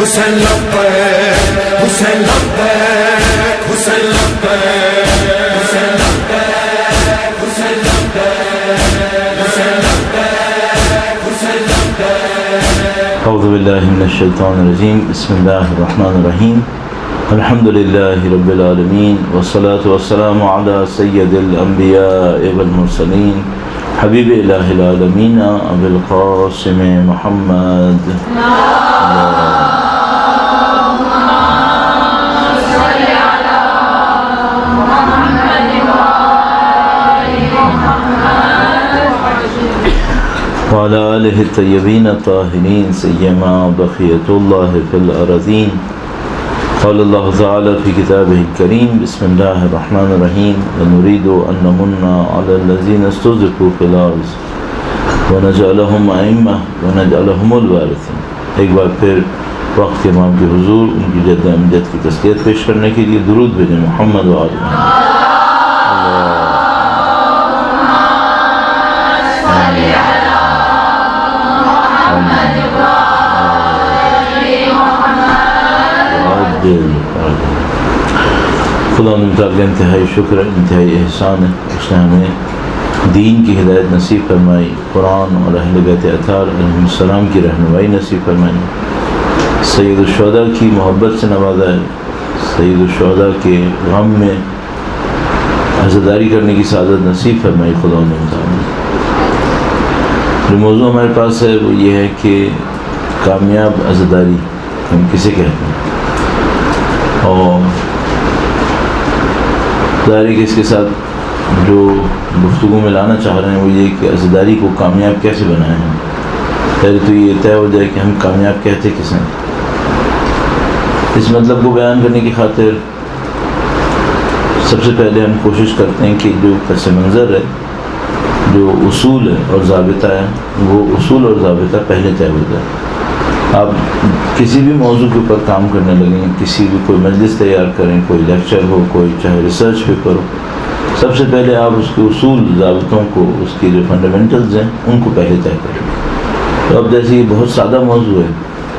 حسین لبیک حسین لبیک حسین لبیک حسین لبیک حسین لبیک حسین لبیک حسین لبیک اعوذ باللہ من الشیطان الرجیم بسم اللہ الرحمن الرحیم الحمد للہ رب العالمین والصلاة والسلام علی سید الانبیاء والمرسلین حبیب الہ العالمین ابی القاسم محمد وعلى آله الطيبين الطاهرين سيما بقية الله في الأراضين قال الله تعالى في كتابه الكريم بسم الله الرحمن الرحيم ونريد أن نمن على الذين استضعفوا في الأرض ونجعلهم أئمة ونجعلهم الوارثين. ایک بار پھر وقت کے امام کے حضور ان کی جد امجد کی تسلیت پیش کرنے کے لیے درود بھیجیں محمد و آل محمد. خدا نے تعالیٰ انتہائی شکر انتہائی احسان ہے، اس نے ہمیں دین کی ہدایت نصیب فرمائی، قرآن اور اہل بیت اطہار علیہ السلام کی رہنمائی نصیب فرمائی، سید الشہداء کی محبت سے نوازا ہے، سید الشہداء کے غم میں عزاداری کرنے کی سعادت نصیب فرمائی خدا نے تعالیٰ. جو موضوع ہمارے پاس ہے وہ یہ ہے کہ کامیاب عزاداری ہم کسے کہتے ہیں، اور ظاہر ہے کہ اس کے ساتھ جو گفتگو میں لانا چاہ رہے ہیں وہ یہ کہ عزاداری کو کامیاب کیسے بنائیں ہم. پہلے تو یہ طے ہو جائے کہ ہم کامیاب کہتے کس ہیں. اس مطلب کو بیان کرنے کی خاطر سب سے پہلے ہم کوشش کرتے ہیں کہ جو پس منظر ہے، جو اصول ہے اور ضابطہ ہے، وہ اصول اور ضابطہ پہلے طے ہو جائے. آپ کسی بھی موضوع کے اوپر کام کرنے لگیں، کسی بھی کوئی مجلس تیار کریں، کوئی لیکچر ہو، کوئی چاہے ریسرچ پیپر ہو، سب سے پہلے آپ اس کے اصول ضابطوں کو، اس کی جو فنڈامنٹلز ہیں ان کو پہلے طے کریں. تو اب جیسے یہ بہت سادہ موضوع ہے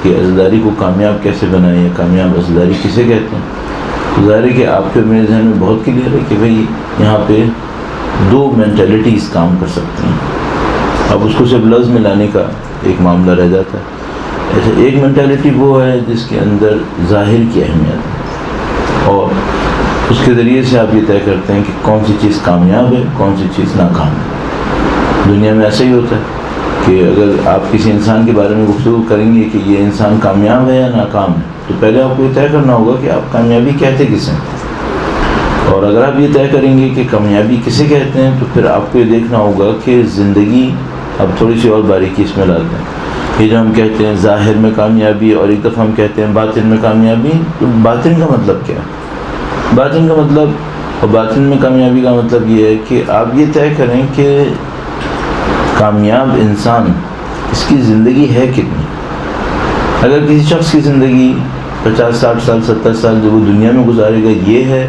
کہ عزاداری کو کامیاب کیسے بنائیں یا کامیاب عزاداری کسے کہتے ہیں، تو ظاہر ہے کہ آپ کے میرے ذہن میں بہت کلیئر ہے کہ بھئی یہاں پہ دو مینٹلٹیز کام کر سکتی ہیں. اب اس کو صرف لفظ میں لانے کا ایک معاملہ رہ جاتا ہے. ایسے ایک مینٹالٹی وہ ہے جس کے اندر ظاہر کی اہمیت ہے، اور اس کے ذریعے سے آپ یہ طے کرتے ہیں کہ کون سی چیز کامیاب ہے، کون سی چیز ناکام ہے. دنیا میں ایسا ہی ہوتا ہے کہ اگر آپ کسی انسان کے بارے میں گفتگو کریں گے کہ یہ انسان کامیاب ہے یا ناکام ہے، تو پہلے آپ کو یہ طے کرنا ہوگا کہ آپ کامیابی کہتے کسے ہیں. اور اگر آپ یہ طے کریں گے کہ کامیابی کسے کہتے ہیں، تو پھر آپ کو یہ دیکھنا ہوگا کہ زندگی، اب تھوڑی سی اور باریکی اس میں لاتے ہیں. یہ جو ہم کہتے ہیں ظاہر میں کامیابی اور ایک دفعہ ہم کہتے ہیں باطن میں کامیابی، تو باطن کا مطلب کیا ہے؟ باطن کا مطلب اور باطن میں کامیابی کا مطلب یہ ہے کہ آپ یہ طے کریں کہ کامیاب انسان اس کی زندگی ہے کتنی. اگر کسی شخص کی زندگی 50 60 سال 70 سال جو وہ دنیا میں گزارے گا یہ ہے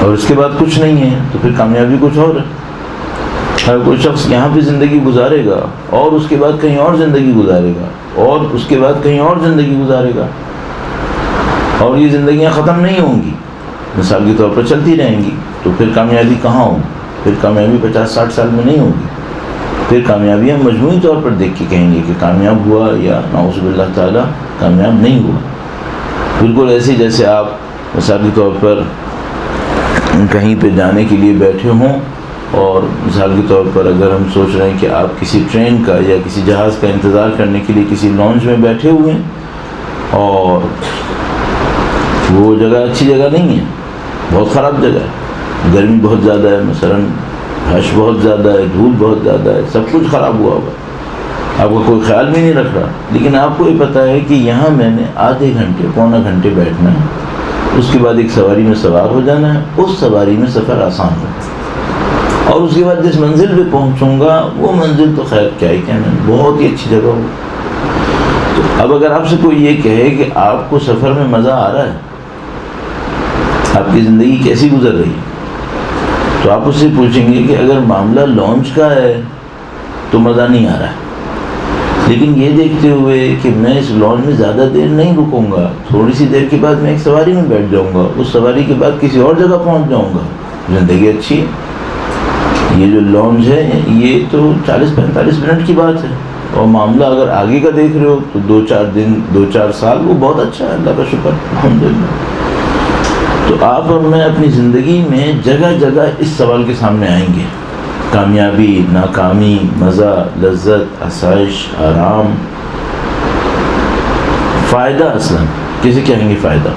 اور اس کے بعد کچھ نہیں ہے، تو پھر کامیابی کچھ اور ہے. اگر کوئی شخص یہاں پہ زندگی گزارے گا اور اس کے بعد کہیں اور زندگی گزارے گا اور اس کے بعد کہیں اور زندگی گزارے گا، اور یہ زندگیاں ختم نہیں ہوں گی، مثال کے طور پر چلتی رہیں گی، تو پھر کامیابی کہاں ہوگی؟ پھر کامیابی 50 60 سال میں نہیں ہوگی. پھر کامیابی ہم مجموعی طور پر دیکھ کے کہیں گے کہ کامیاب ہوا یا نعوذ باللہ تعالیٰ کامیاب نہیں ہوا. بالکل ایسے جیسے آپ مثال کے طور پر کہیں پہ جانے کے لیے بیٹھے ہوں، اور مثال کے طور پر اگر ہم سوچ رہے ہیں کہ آپ کسی ٹرین کا یا کسی جہاز کا انتظار کرنے کے لیے کسی لانچ میں بیٹھے ہوئے ہیں، اور وہ جگہ اچھی جگہ نہیں ہے، بہت خراب جگہ ہے، گرمی بہت زیادہ ہے، مثلاً رش بہت زیادہ ہے، دھول بہت زیادہ ہے، سب کچھ خراب ہوا ہوا ہے، آپ کا کوئی خیال بھی نہیں رکھ رہا، لیکن آپ کو یہ پتہ ہے کہ یہاں میں نے آدھے گھنٹے پونا گھنٹے بیٹھنا ہے، اس کے بعد ایک سواری میں سوار ہو جانا ہے، اس سواری میں سفر آسان ہوگا، اور اس کے بعد جس منزل پہ پہنچوں گا وہ منزل تو خیر کیا ہی کہنا، بہت ہی اچھی جگہ ہوگی۔ تو اب اگر آپ سے کوئی یہ کہے کہ آپ کو سفر میں مزہ آ رہا ہے، آپ کی زندگی کیسی گزر رہی ہے، تو آپ اس سے پوچھیں گے کہ اگر معاملہ لانچ کا ہے تو مزہ نہیں آ رہا ہے، لیکن یہ دیکھتے ہوئے کہ میں اس لانچ میں زیادہ دیر نہیں رکوں گا، تھوڑی سی دیر کے بعد میں ایک سواری میں بیٹھ جاؤں گا، اس سواری کے بعد کسی اور جگہ پہنچ جاؤں گا، زندگی اچھی ہے۔ یہ جو لانچ ہے یہ تو 40-45 منٹ کی بات ہے، اور معاملہ اگر آگے کا دیکھ رہے ہو تو 2-4 دن 2-4 سال وہ بہت اچھا ہے، اللہ کا شکر الحمدللہ۔ تو آپ اور میں اپنی زندگی میں جگہ جگہ اس سوال کے سامنے آئیں گے، کامیابی، ناکامی، مزہ، لذت، آسائش، آرام، فائدہ، اصلا کسے کہیں گے فائدہ؟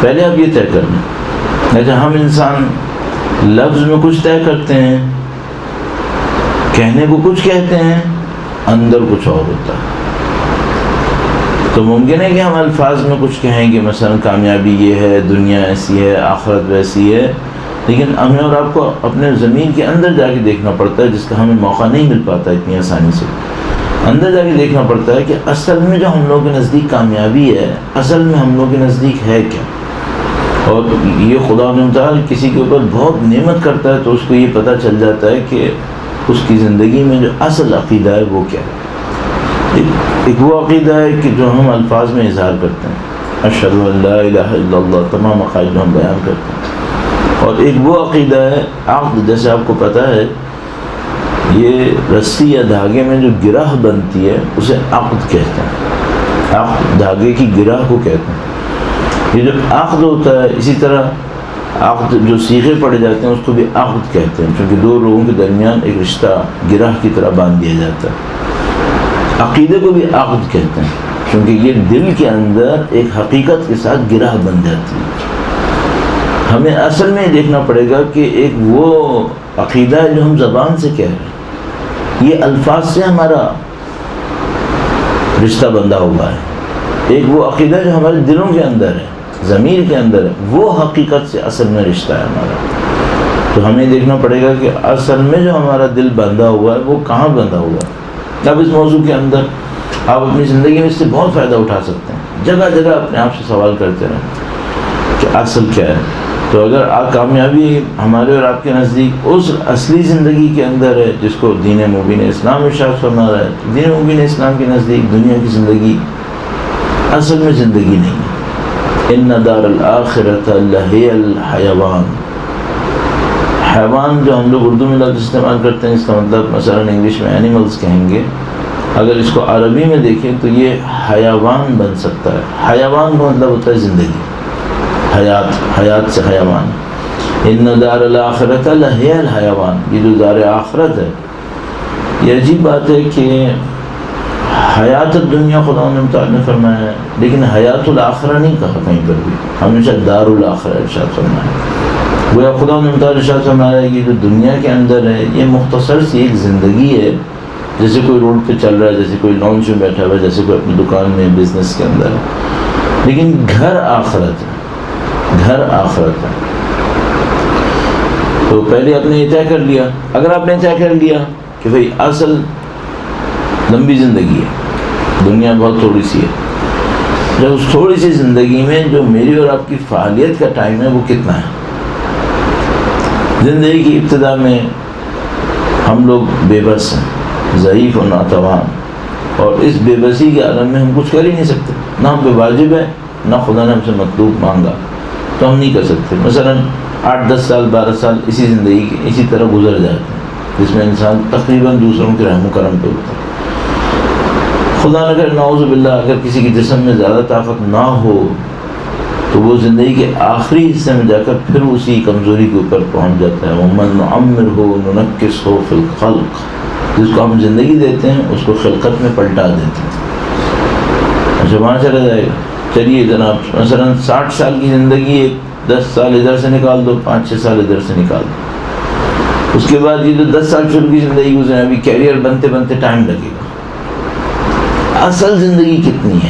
پہلے آپ یہ طے کر لیں۔ اچھا، ہم انسان لفظ میں کچھ طے کرتے ہیں، کہنے کو کچھ کہتے ہیں، اندر کچھ اور ہوتا ہے۔ تو ممکن ہے کہ ہم الفاظ میں کچھ کہیں کہ مثلا کامیابی یہ ہے، دنیا ایسی ہے، آخرت ویسی ہے، لیکن ہمیں اور آپ کو اپنے زمین کے اندر جا کے دیکھنا پڑتا ہے، جس کا ہمیں موقع نہیں مل پاتا اتنی آسانی سے۔ اندر جا کے دیکھنا پڑتا ہے کہ اصل میں جو ہم لوگوں کے نزدیک کامیابی ہے، اصل میں ہم لوگوں کے نزدیک ہے کیا۔ اور یہ خدا تعالیٰ کسی کے اوپر بہت نعمت کرتا ہے تو اس کو یہ پتہ چل جاتا ہے کہ اس کی زندگی میں جو اصل عقیدہ ہے وہ کیا ہے۔ ایک وہ عقیدہ ہے کہ جو ہم الفاظ میں اظہار کرتے ہیں، اشہد ان لا الہ الا اللہ، تمام عقائد جو ہم بیان کرتے ہیں، اور ایک وہ عقیدہ ہے عقد، جیسے آپ کو پتہ ہے یہ رسی یا دھاگے میں جو گرہ بنتی ہے اسے عقد کہتے ہیں، عقد دھاگے کی گرہ کو کہتے ہیں۔ یہ جو عقد ہوتا ہے، اسی طرح عقد جو صیغے پڑے جاتے ہیں اس کو بھی عقد کہتے ہیں، کیونکہ دو لوگوں کے درمیان ایک رشتہ گرہ کی طرح باندھ دیا جاتا ہے۔ عقیدے کو بھی عقد کہتے ہیں کیونکہ یہ دل کے اندر ایک حقیقت کے ساتھ گرہ بن جاتی ہے۔ ہمیں اصل میں دیکھنا پڑے گا کہ ایک وہ عقیدہ ہے جو ہم زبان سے کہہ رہے ہیں، یہ الفاظ سے ہمارا رشتہ بندھا ہوا ہے، ایک وہ عقیدہ جو ہمارے دلوں کے اندر ہے، ضمیر کے اندر ہے، وہ حقیقت سے اصل میں رشتہ ہے ہمارا۔ تو ہمیں دیکھنا پڑے گا کہ اصل میں جو ہمارا دل بندھا ہوا ہے وہ کہاں بندھا ہوا ہے۔ اب اس موضوع کے اندر آپ اپنی زندگی میں اس سے بہت فائدہ اٹھا سکتے ہیں، جگہ جگہ اپنے آپ سے سوال کرتے رہیں کہ اصل کیا ہے۔ تو اگر کامیابی ہمارے اور آپ کے نزدیک اس اصلی زندگی کے اندر ہے جس کو دین مبین اسلام ارشاد فرما رہا ہے، دین مبین اسلام کے نزدیک دنیا کی زندگی اصل میں زندگی نہیں ہے۔ ان دار الآخرۃ لہی الحیوان، حیوان جو ہم لوگ اردو میں لفظ استعمال کرتے ہیں، اس کا مطلب مثلا انگلش میں اینیملز کہیں گے، اگر اس کو عربی میں دیکھیں تو یہ حیوان بن سکتا ہے۔ حیوان کا مطلب ہوتا ہے زندگی، حیات سے حیوان۔ ان دار الآخرۃ لہی الحیوان، یہ جو دار آخرت ہے، یہ عجیب بات ہے کہ حیات الدنیا خدا تعالیٰ نے فرمایا ہے، لیکن حیات الآخرہ نہیں کہا کہیں پر بھی، ہمیشہ دار الآخرہ ارشاد فرمایا ہے۔ گویا خدا نے تعالیٰ ارشاد فرمایا ہے کہ جو دنیا کے اندر ہے یہ مختصر سی ایک زندگی ہے، جیسے کوئی روڈ پہ چل رہا ہے، جیسے کوئی لانچ میں بیٹھا ہوا ہے، جیسے کوئی اپنی دکان میں بزنس کے اندر ہے، لیکن گھر آخرت ہے، گھر آخرت ہے۔ تو پہلے آپ نے یہ طے کر لیا، اگر آپ نے طے کر لیا کہ بھئی اصل لمبی زندگی ہے، دنیا بہت تھوڑی سی ہے، جب اس تھوڑی سی زندگی میں جو میری اور آپ کی فعالیت کا ٹائم ہے وہ کتنا ہے؟ زندگی کی ابتدا میں ہم لوگ بے بس ہیں، ضعیف و ناتوان، اور اس بے بسی کے عالم میں ہم کچھ کر ہی نہیں سکتے، نہ ہم پہ واجب ہے، نہ خدا نے ہم سے مطلوب مانگا، تو ہم نہیں کر سکتے۔ مثلا 8-10 سال 12 سال اسی زندگی کے اسی طرح گزر جاتے ہیں، جس میں انسان تقریباً دوسروں کے رحم و کرم پہ ہوتا ہے۔ خدا نہ کرے نعوذ باللہ اگر کسی کے جسم میں زیادہ طاقت نہ ہو تو وہ زندگی کے آخری حصے میں جا کر پھر اسی کمزوری کے اوپر پہنچ جاتا ہے۔ وَمَن نُعَمِّرْهُ نُنَكِّسْهُ فِي الْخَلْقِ، جس کو ہم زندگی دیتے ہیں اس کو خلقت میں پلٹا دیتے ہیں، اچھا وہاں چلا جائے گا۔ چلیے جناب مثلا 60 سال کی زندگی، 10 سال ادھر سے نکال دو، 5-6 سال ادھر سے نکال دو، اس کے بعد یہ جو 10 سال شروع کی زندگی گزرے، ابھی کیریئر بنتے بنتے ٹائم لگے گا۔ اصل زندگی کتنی ہے؟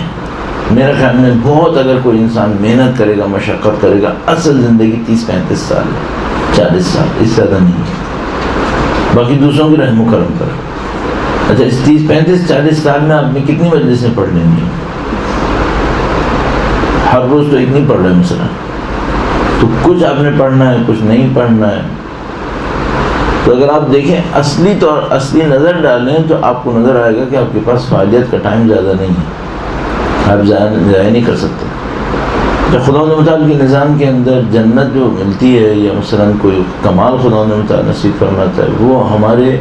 میرے خیال میں بہت اگر کوئی انسان محنت کرے گا، مشقت کرے گا، اصل زندگی 30-35 سال ہے، 40 سال، اس سے زیادہ نہیں ہے، باقی دوسروں کی رحم و کرم کرے۔ اچھا، اس 30-35-40 سال میں آپ نے کتنی مجلسیں پڑھ لینی ہیں؟ ہر روز تو ایک نہیں پڑھ رہے مثلا، تو کچھ آپ نے پڑھنا ہے، کچھ نہیں پڑھنا ہے۔ تو اگر آپ دیکھیں اصلی نظر ڈالیں تو آپ کو نظر آئے گا کہ آپ کے پاس فعالیت کا ٹائم زیادہ نہیں ہے، آپ ضائع نہیں کر سکتے۔ جب خدا متعال کے نظام کے اندر جنت جو ملتی ہے یا مثلا کوئی کمال خدا متعال نصیب فرماتا ہے، وہ ہماری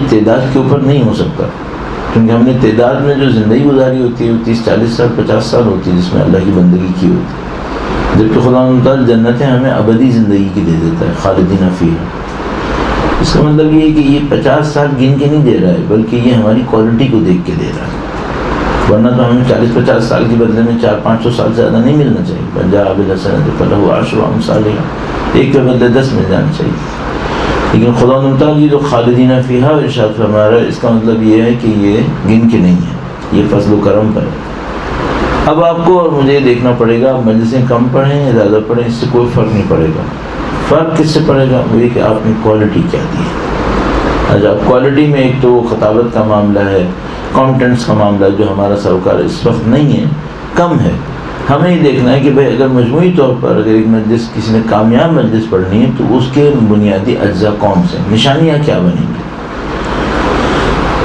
تعداد کے اوپر نہیں ہو سکتا، کیونکہ ہم نے تعداد میں جو زندگی گزاری ہوتی ہے وہ 30-40 سال 50 سال ہوتی ہے جس میں اللہ کی بندگی کی ہوتی ہے، جبکہ خدا متعال جنتیں ہمیں ابدی زندگی کی دے دیتا ہے، خالدین فیہا۔ اس کا مطلب یہ ہے کہ یہ 50 سال گن کے نہیں دے رہا ہے، بلکہ یہ ہماری کوالٹی کو دیکھ کے دے رہا ہے، ورنہ تو ہمیں 40-50 سال کے بدلے میں 400-500 سال زیادہ نہیں ملنا چاہیے۔ پنجاب بالحسنۃ فلہ عشر امثالہا، ایک کے بدلے 10 مل جانا چاہیے، لیکن خدا متعال یہ جو خالدین فیہا ارشاد فرما رہا ہے، اس کا مطلب یہ ہے کہ یہ گن کے نہیں ہے، یہ فضل و کرم پر ہے۔ اب آپ کو اور مجھے دیکھنا پڑے گا، مجلسیں کم پڑھیں یا زیادہ پڑھیں، اس سے کوئی فرق نہیں پڑے گا۔ فرق کس سے پڑے گا؟ وہ یہ کہ آپ نے کوالٹی کیا دی ہے۔ اچھا، کوالٹی میں ایک تو خطابت کا معاملہ ہے، کانٹینٹس کا معاملہ ہے، جو ہمارا سروکار اس وقت نہیں ہے، کم ہے۔ ہمیں یہ دیکھنا ہے کہ بھئی اگر مجموعی طور پر اگر ایک مجلس کسی نے کامیاب مجلس پڑھنی ہے تو اس کے بنیادی اجزاء کون سے، نشانیاں کیا بنیں گی؟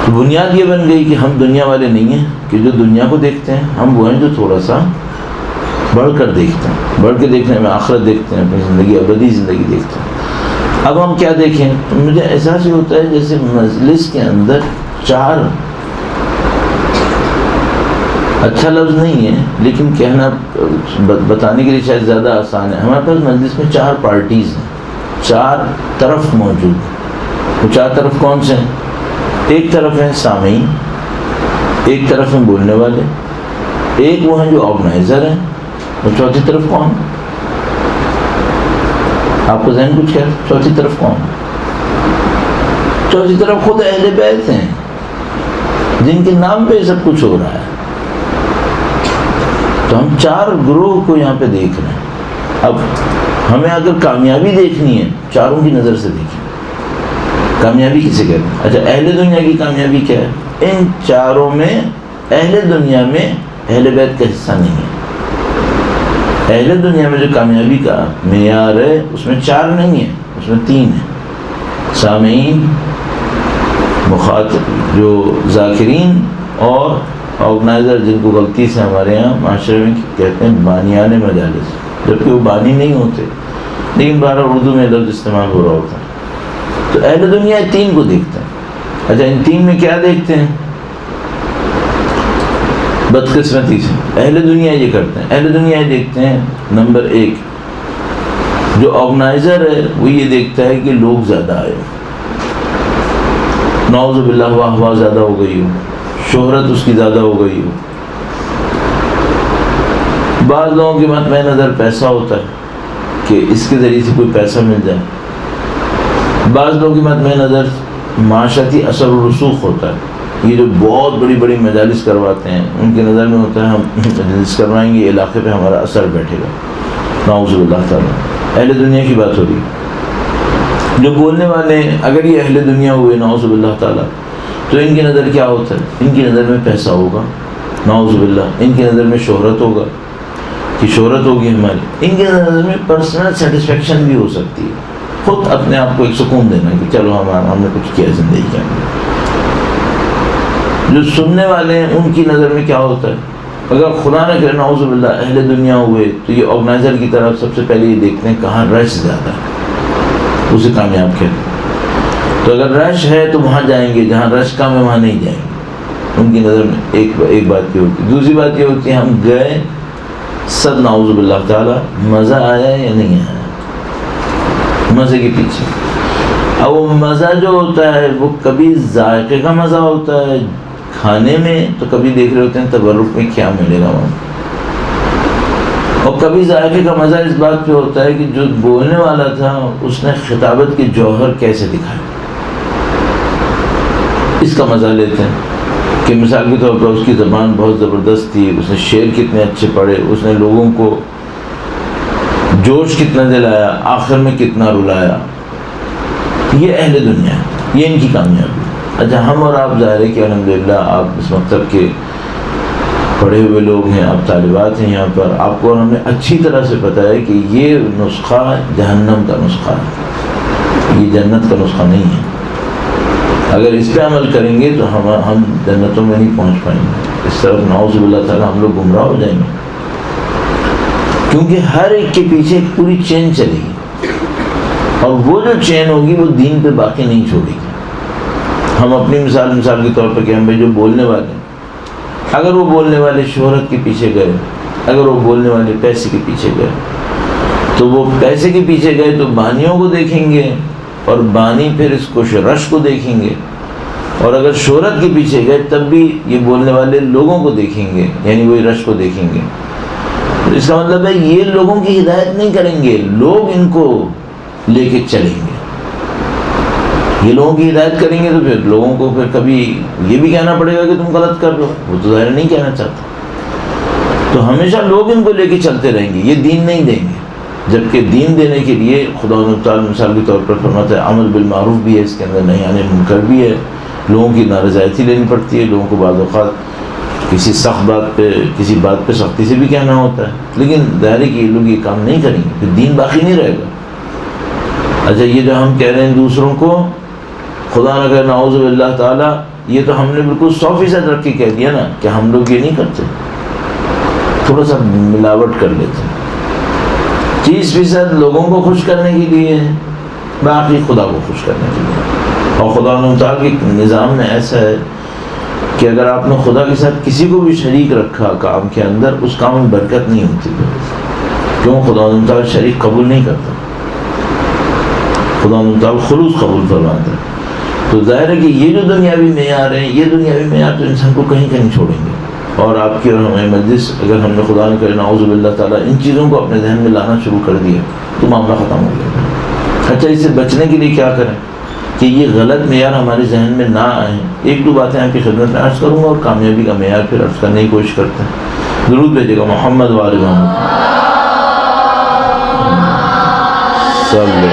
تو بنیاد یہ بن گئی کہ ہم دنیا والے نہیں ہیں کہ جو دنیا کو دیکھتے ہیں، ہم وہ ہیں جو تھوڑا سا بڑھ کر دیکھتے ہیں، بڑھ کے دیکھنے میں آخرت دیکھتے ہیں، اپنی زندگی ابدی زندگی دیکھتے ہیں۔ اب ہم کیا دیکھیں؟ تو مجھے احساس یہ ہوتا ہے جیسے مجلس کے اندر 4، اچھا لفظ نہیں ہے لیکن کہنا بتانے کے لیے شاید زیادہ آسان ہے، ہمارے پاس مجلس میں 4 پارٹیز ہیں، 4 طرف موجود ہیں۔ وہ 4 طرف کون سے ہیں؟ ایک طرف ہیں سامعین، ایک طرف ہیں بولنے والے، ایک وہ ہیں جو آرگنائزر ہیں، اور چوتھی طرف کون؟ آپ کو ذہن کچھ کہہ، چوتھی طرف کون؟ چوتھی طرف خود اہل بیت ہیں جن کے نام پہ سب کچھ ہو رہا ہے۔ تو ہم 4 گروہ کو یہاں پہ دیکھ رہے ہیں۔ اب ہمیں اگر کامیابی دیکھنی ہے، چاروں کی نظر سے دیکھیں، کامیابی کسے کہتے ہیں؟ اچھا، اہل دنیا کی کامیابی کیا ہے؟ ان 4 میں اہل دنیا میں اہل بیت کا حصہ نہیں ہے۔ اہل دنیا میں جو کامیابی کا معیار ہے اس میں 4 نہیں ہے، اس میں 3 ہے، سامعین، مخاطب جو ذاکرین، اور آرگنائزر جن کو غلطی سے ہمارے یہاں معاشرے میں کہتے ہیں بانیان مجالس، جبکہ وہ بانی نہیں ہوتے، لیکن بہرحال اردو میں لفظ استعمال ہو رہا ہوتا ہے۔ تو اہل دنیا 3 کو دیکھتے ہیں۔ اچھا، ان 3 میں کیا دیکھتے ہیں؟ بدقسمتی سے اہل دنیا یہ کرتے ہیں، اہل دنیا یہ دیکھتے ہیں، نمبر 1 جو آرگنائزر ہے وہ یہ دیکھتا ہے کہ لوگ زیادہ آئے، نعوذ باللہ واہ واہ زیادہ ہو گئی ہو، شہرت اس کی زیادہ ہو گئی ہو۔ بعض لوگوں کے مد نظر پیسہ ہوتا ہے کہ اس کے ذریعے سے کوئی پیسہ مل جائے، بعض لوگوں کے مد نظر معاشرتی اثر و رسوخ ہوتا ہے۔ یہ جو بہت بڑی بڑی مجالس کرواتے ہیں ان کے نظر میں ہوتا ہے ہم مجلس کروائیں گے، علاقے پہ ہمارا اثر بیٹھے گا، نعوذ باللہ تعالیٰ۔ اہل دنیا کی بات ہو رہی ہے۔ جو بولنے والے ہیں اگر یہ اہل دنیا ہوئے نعوذ باللہ تعالیٰ، تو ان کی نظر کیا ہوتا ہے؟ ان کی نظر میں پیسہ ہوگا، نعوذ باللہ، ان کی نظر میں شہرت ہوگا کہ شہرت ہوگی ہماری، ان کی نظر میں پرسنل سیٹسفیکشن بھی ہو سکتی ہے، خود اپنے آپ کو ایک سکون دینا کہ چلو ہم نے کچھ کیا زندگی کے اندر۔ جو سننے والے ہیں ان کی نظر میں کیا ہوتا ہے؟ اگر خدا نہ کرے نعوذ باللہ اہل دنیا ہوئے تو یہ آرگنائزر کی طرف سب سے پہلے یہ دیکھتے ہیں کہاں رش زیادہ ہے، اسے کامیاب کہتے ہیں۔ تو اگر رش ہے تو وہاں جائیں گے، جہاں رش کم ہے وہاں نہیں جائیں گے، ان کی نظر میں ایک بات یہ ہوتی ہے۔ دوسری بات یہ ہوتی ہے ہم گئے صد نعوذ باللہ تعالیٰ، مزہ آیا یا نہیں آیا، مزے کے پیچھے۔ اب وہ مزہ جو ہوتا ہے وہ کبھی ذائقے کا مزہ ہوتا ہے کھانے میں، تو کبھی دیکھ رہے ہوتے ہیں تبرک میں کیا ملے گا وہاں، اور کبھی ذائقے کا مزہ اس بات پہ ہوتا ہے کہ جو بولنے والا تھا اس نے خطابت کے جوہر کیسے دکھایا، اس کا مزہ لیتے ہیں۔ کہ مثال کے طور پر اس کی زبان بہت زبردست تھی، اس نے شعر کتنے اچھے پڑھے، اس نے لوگوں کو جوش کتنا دلایا، آخر میں کتنا رلایا. یہ اہل دنیا ہے، یہ ان کی کامیابی. اچھا ہم اور آپ ظاہر ہے کہ الحمدللہ آپ اس مکتب کے پڑھے ہوئے لوگ ہیں، آپ طالبات ہیں یہاں پر، آپ کو ہم نے اچھی طرح سے پتہ ہے کہ یہ نسخہ جہنم کا نسخہ ہے، یہ جنت کا نسخہ نہیں ہے. اگر اس پہ عمل کریں گے تو ہم جنتوں میں نہیں پہنچ پائیں گے، اس طرف نعوذ باللہ تعالیٰ ہم لوگ گمراہ ہو جائیں گے. کیونکہ ہر ایک کے پیچھے ایک پوری چین چلے گی، اور وہ جو چین ہوگی وہ دین پہ باقی نہیں چھوڑے گی. ہم اپنی مثال کے طور پر کہ ہم بھائی جو بولنے والے ہیں، اگر وہ بولنے والے شہرت کے پیچھے گئے، اگر وہ بولنے والے پیسے کے پیچھے گئے، تو وہ پیسے کے پیچھے گئے تو بانیوں کو دیکھیں گے، اور بانی پھر اس کو رش کو دیکھیں گے. اور اگر شہرت کے پیچھے گئے تب بھی یہ بولنے والے لوگوں کو دیکھیں گے، یعنی وہی رش کو دیکھیں گے. تو اس کا مطلب ہے یہ لوگوں کی ہدایت نہیں کریں گے، لوگ ان کو لے کے چلیں گے. یہ لوگوں کی ہدایت کریں گے تو پھر لوگوں کو پھر کبھی یہ بھی کہنا پڑے گا کہ تم غلط کر رہے ہو، وہ تو ظاہر نہیں کہنا چاہتا. تو ہمیشہ لوگ ان کو لے کے چلتے رہیں گے، یہ دین نہیں دیں گے. جبکہ دین دینے کے لیے خدا تعالیٰ مثال کے طور پر فرماتا ہے عمل بالمعروف بھی ہے، اس کے اندر نہی عن منکر بھی ہے. لوگوں کی نارضایتی لینی پڑتی ہے، لوگوں کو بعض اوقات کسی سخت بات پہ، کسی بات پہ سختی سے بھی کہنا ہوتا ہے. لیکن ظاہر ہے کہ یہ لوگ یہ کام نہیں کریں گے، پھر دین باقی نہیں رہے گا. اچھا یہ جو ہم کہہ رہے ہیں دوسروں کو، خدا نہ کرے نعوذ باللہ تعالیٰ، یہ تو ہم نے بالکل 100% رکھ کے کہہ دیا نا کہ ہم لوگ یہ نہیں کرتے، تھوڑا سا ملاوٹ کر لیتے ہیں. 30% لوگوں کو خوش کرنے کے لیے، باقی خدا کو خوش کرنے کے لیے. اور خدا تعالیٰ کے نظام میں ایسا ہے کہ اگر آپ نے خدا کے ساتھ کسی کو بھی شریک رکھا کام کے اندر، اس کام میں برکت نہیں ہوتی. کیوں؟ خدا تعالیٰ شریک قبول نہیں کرتا، خدا تعالیٰ خلوص قبول فرماتا ہے. تو ظاہر ہے کہ یہ جو دنیاوی معیار ہیں، یہ دنیاوی معیار تو انسان کو کہیں کہیں چھوڑیں گے. اور آپ کی اور ہمیں مجلس، اگر ہم نے خدا نہ کرے نعوذ باللہ تعالیٰ ان چیزوں کو اپنے ذہن میں لانا شروع کر دیا تو معاملہ ختم ہو گیا. اچھا اس سے بچنے کے لیے کیا کریں کہ یہ غلط معیار ہمارے ذہن میں نہ آئیں؟ ایک دو باتیں آپ کی خدمت میں عرض کروں گا، اور کامیابی کا معیار پھر عرض کرنے کی کوشش کرتے ہیں. درود بھیجے گا محمد وآل محمد صلی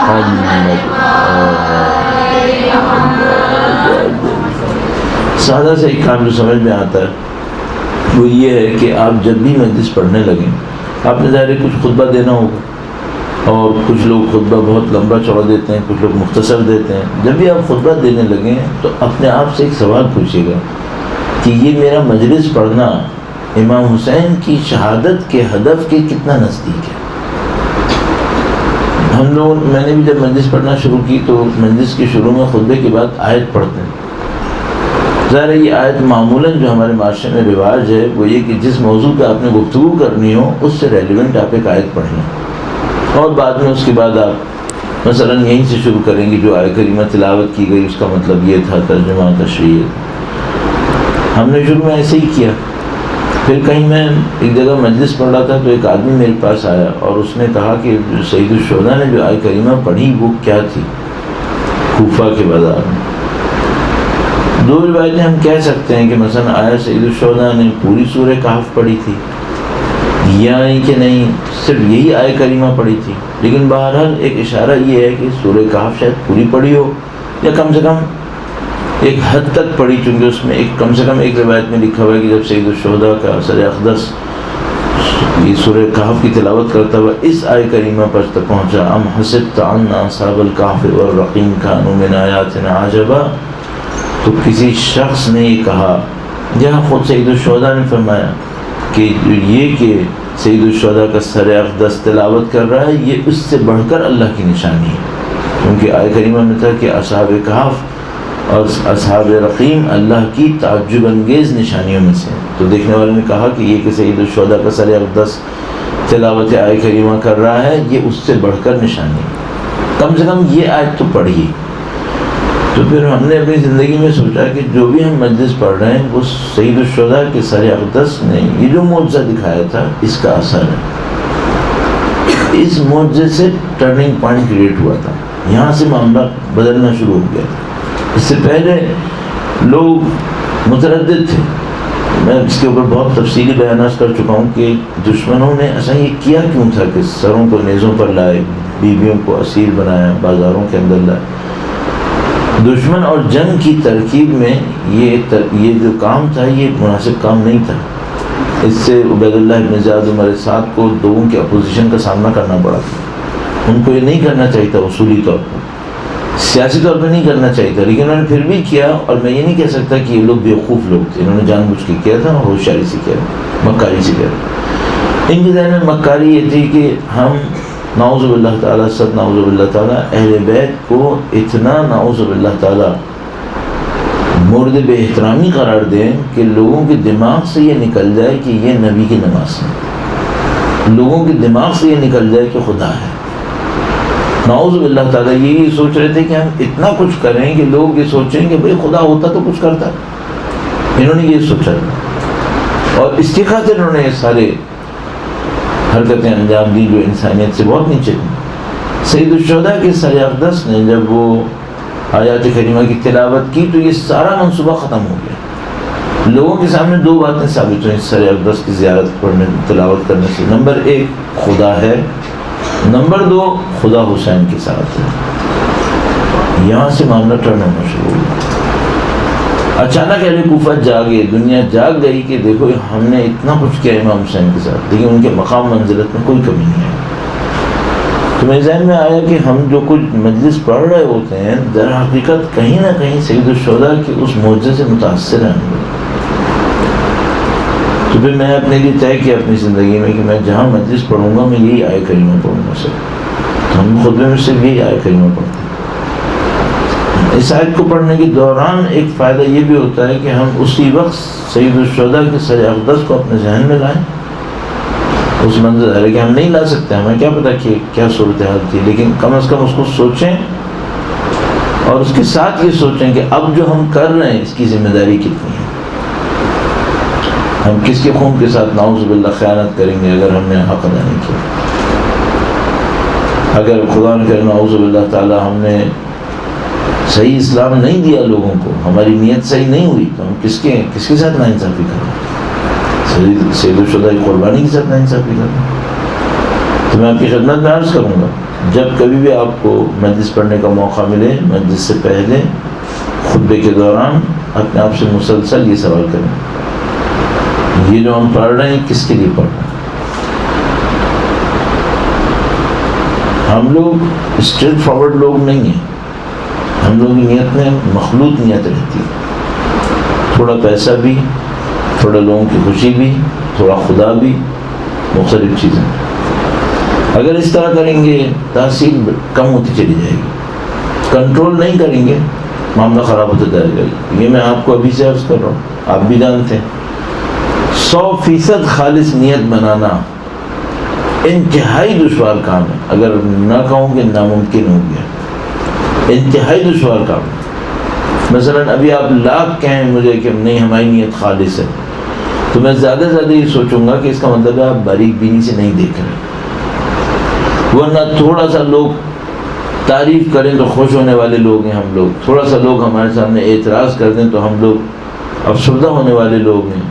محمد. سادہ سے ایک کام جو سمجھ میں آتا ہے وہ یہ ہے کہ آپ جب بھی مجلس پڑھنے لگیں، آپ نے ظاہر کچھ خطبہ دینا ہوگا، اور کچھ لوگ خطبہ بہت لمبا چوڑا دیتے ہیں، کچھ لوگ مختصر دیتے ہیں. جب بھی آپ خطبہ دینے لگیں تو اپنے آپ سے ایک سوال پوچھیے گا کہ یہ میرا مجلس پڑھنا امام حسین کی شہادت کے ہدف کے کتنا نزدیک ہے. میں نے بھی جب مجلس پڑھنا شروع کی تو مجلس کے شروع میں خطبے کے بعد آیت پڑھتے ہیں. ظاہر ہے یہ آیت معمولاً جو ہمارے معاشرے میں رواج ہے وہ یہ کہ جس موضوع پہ آپ نے گفتگو کرنی ہو اس سے ریلیونٹ آپ ایک آیت پڑھ لیں، اور بعد میں اس کے بعد آپ مثلاً یہیں سے شروع کریں گے جو آیت کریمہ تلاوت کی گئی اس کا مطلب یہ تھا، ترجمہ تشریح. ہم نے شروع میں ایسے ہی کیا. پھر کہیں میں ایک جگہ مجلس پڑھ رہا تھا تو ایک آدمی میرے پاس آیا اور اس نے کہا کہ سید الشہداء نے جو آیت کریمہ پڑھی وہ کیا تھی کوفہ کے بازار میں. دو روایتیں ہم کہہ سکتے ہیں کہ مثلا آیا سید الشہداء نے پوری سورہ کہف پڑھی تھی یا کہ نہیں صرف یہی آیت کریمہ پڑھی تھی. لیکن بہرحال ایک اشارہ یہ ہے کہ سورہ کہف شاید پوری پڑھی ہو یا کم سے کم ایک حد تک پڑھی، چونکہ اس میں کم سے کم ایک روایت میں لکھا ہوا ہے کہ جب سید الشہداء کا سر اقدس یہ سورہ کہف کی تلاوت کرتا ہوا اس آیت کریمہ پر تک پہنچا، ام حسبت ان اصحاب الکہف والرقیم کانوا من آیاتنا عجبا، تو کسی شخص نے یہ کہا، جہاں خود سید الشہداء نے فرمایا کہ یہ کہ سید الشہداء کا سر اقدس تلاوت کر رہا ہے یہ اس سے بڑھ کر اللہ کی نشانی ہے. کیونکہ آیت کریمہ میں تھا کہ اصحاب کہف اور اصحاب رقیم اللہ کی تعجب انگیز نشانیوں میں سے. تو دیکھنے والے نے کہا کہ یہ کہ سید الشہداء کا سر اقدس تلاوت آیت کریمہ کر رہا ہے یہ اس سے بڑھ کر نشانی ہے، کم سے کم یہ آیت تو پڑھی. تو پھر ہم نے اپنی زندگی میں سوچا کہ جو بھی ہم مجلس پڑھ رہے ہیں وہ سید الشہداء کے سر اقدس نے یہ جو معجزہ دکھایا تھا اس کا اثر ہے. اس معجزے سے ٹرننگ پوائنٹ کریٹ ہوا تھا، یہاں سے معاملہ بدلنا شروع ہو گیا تھا. اس سے پہلے لوگ متردد تھے. میں اس کے اوپر بہت تفصیلی بیانات کر چکا ہوں کہ دشمنوں نے ایسا یہ کیا کیوں تھا کہ سروں کو نیزوں پر لائے, بیویوں کو اسیر بنایا, بازاروں کے اندر لائے. دشمن اور جنگ کی ترکیب میں یہ جو کام تھا یہ مناسب کام نہیں تھا. اس سے عبید اللہ ابن زیاد عمر سعد کو لوگوں کے اپوزیشن کا سامنا کرنا پڑا تھا. ان کو یہ نہیں کرنا چاہیے تھا, اصولی طور پر سیاسی طور پہ نہیں کرنا چاہیے تھا, لیکن انہوں نے پھر بھی کیا. اور میں یہ نہیں کہہ سکتا کہ یہ لوگ بیوقوف لوگ تھے, انہوں نے جان بوجھ کے کیا تھا, ہوشیاری سے کیا, مکاری سے کیا. ان کے ذہن میں مکاری یہ تھی کہ ہم نعوذ باللہ تعالیٰ صد نعوذ باللہ تعالیٰ اہل بیت کو اتنا نعوذ باللہ تعالیٰ مورد بے احترامی قرار دیں کہ لوگوں کے دماغ سے یہ نکل جائے کہ یہ نبی کی نماز ہے, لوگوں کے دماغ سے یہ نکل جائے کہ خدا ہے. نعوذ باللہ تعالیٰ یہ سوچ رہے تھے کہ ہم اتنا کچھ کریں کہ لوگ یہ سوچیں کہ بھئی خدا ہوتا تو کچھ کرتا. انہوں نے یہ سوچا اور اس کی خاطر انہوں نے یہ سارے حرکتیں انجام دی جو انسانیت سے بہت نیچے تھیں. سید الشہداء کے سر اقدس نے جب وہ آیات کریمہ کی تلاوت کی تو یہ سارا منصوبہ ختم ہو گیا. لوگوں کے سامنے دو باتیں ثابت ہوئیں سر اقدس کی زیارت پڑھنے تلاوت کرنے سے. نمبر ایک خدا ہے, نمبر دو خدا حسین کے ساتھ ہے. یہاں سے معاملہ ٹرن ہونا شروع ہوا. اچانک اہل کوفہ جاگے, دنیا جاگ گئی کہ دیکھو ہم نے اتنا کچھ کیا امام حسین کے ساتھ, لیکن ان کے مقام منزلت میں کوئی کمی نہیں ہے. تو میرے ذہن میں آیا کہ ہم جو کچھ مجلس پڑھ رہے ہوتے ہیں در حقیقت کہیں نہ کہیں سید الشہداء کے اس معجزے سے متاثر ہیں. تو پھر میں اپنے لیے طے کیا اپنی زندگی میں کہ میں جہاں مجلس پڑھوں گا میں یہی آیہ کریمہ پڑھوں گا. سر تو ہم خطبے میں صرف یہی آیہ کریمہ پڑھتے ہیں. اس آیت کو پڑھنے کے دوران ایک فائدہ یہ بھی ہوتا ہے کہ ہم اسی وقت سید الشہداء کے سر اقدس کو اپنے ذہن میں لائیں. اس منظر ہے کہ ہم نہیں لا سکتے, ہمیں کیا پتہ کہ کیا صورتحال تھی, لیکن کم از کم اس کو سوچیں اور اس کے ساتھ یہ سوچیں کہ اب جو ہم کر رہے ہیں اس کی ذمہ داری کتنی ہے. ہم کس کے خون کے ساتھ نعوذ باللہ خیانت کریں گے اگر ہم نے حق ادا نہیں کیا. اگر خدا نے کرے نعوذ باللہ تعالی ہم نے صحیح اسلام نہیں دیا لوگوں کو, ہماری نیت صحیح نہیں ہوئی, تو ہم کس کے ساتھ ناانصافی کریں. سید الشہداء کی قربانی کے ساتھ ناانصافی کریں. تو میں آپ کی خدمت میں عرض کروں گا, جب کبھی بھی آپ کو مجلس پڑھنے کا موقع ملے, مجلس سے پہلے, خطبے کے دوران, اپنے آپ سے مسلسل یہ سوال کریں, یہ جو ہم پڑھ رہے ہیں کس کے لیے پڑھ رہے ہیں. ہم لوگ اسٹریٹ فارورڈ لوگ نہیں ہیں. ہم لوگ کی نیت میں مخلوط نیت رہتی ہے, تھوڑا پیسہ بھی, تھوڑا لوگوں کی خوشی بھی, تھوڑا خدا بھی, مختلف چیزیں. اگر اس طرح کریں گے تحصیل کم ہوتی چلی جائے گی. کنٹرول نہیں کریں گے معاملہ خراب ہوتا جائے گا. یہ میں آپ کو ابھی سے عرض کر رہا ہوں, آپ بھی جانتے ہیں. 100% خالص نیت بنانا انتہائی دشوار کام ہے, اگر نہ کہوں کہ ناممکن ہو گیا. انتہائی دشوار کام. مثلا ابھی آپ لاکھ کہیں مجھے کہ نہیں ہماری نیت خالص ہے, تو میں زیادہ سے زیادہ یہ سوچوں گا کہ اس کا مطلب ہے آپ باریک بینی سے نہیں دیکھ رہے. ورنہ تھوڑا سا لوگ تعریف کریں تو خوش ہونے والے لوگ ہیں ہم لوگ, تھوڑا سا لوگ ہمارے سامنے اعتراض کر دیں تو ہم لوگ افسردہ ہونے والے لوگ ہیں.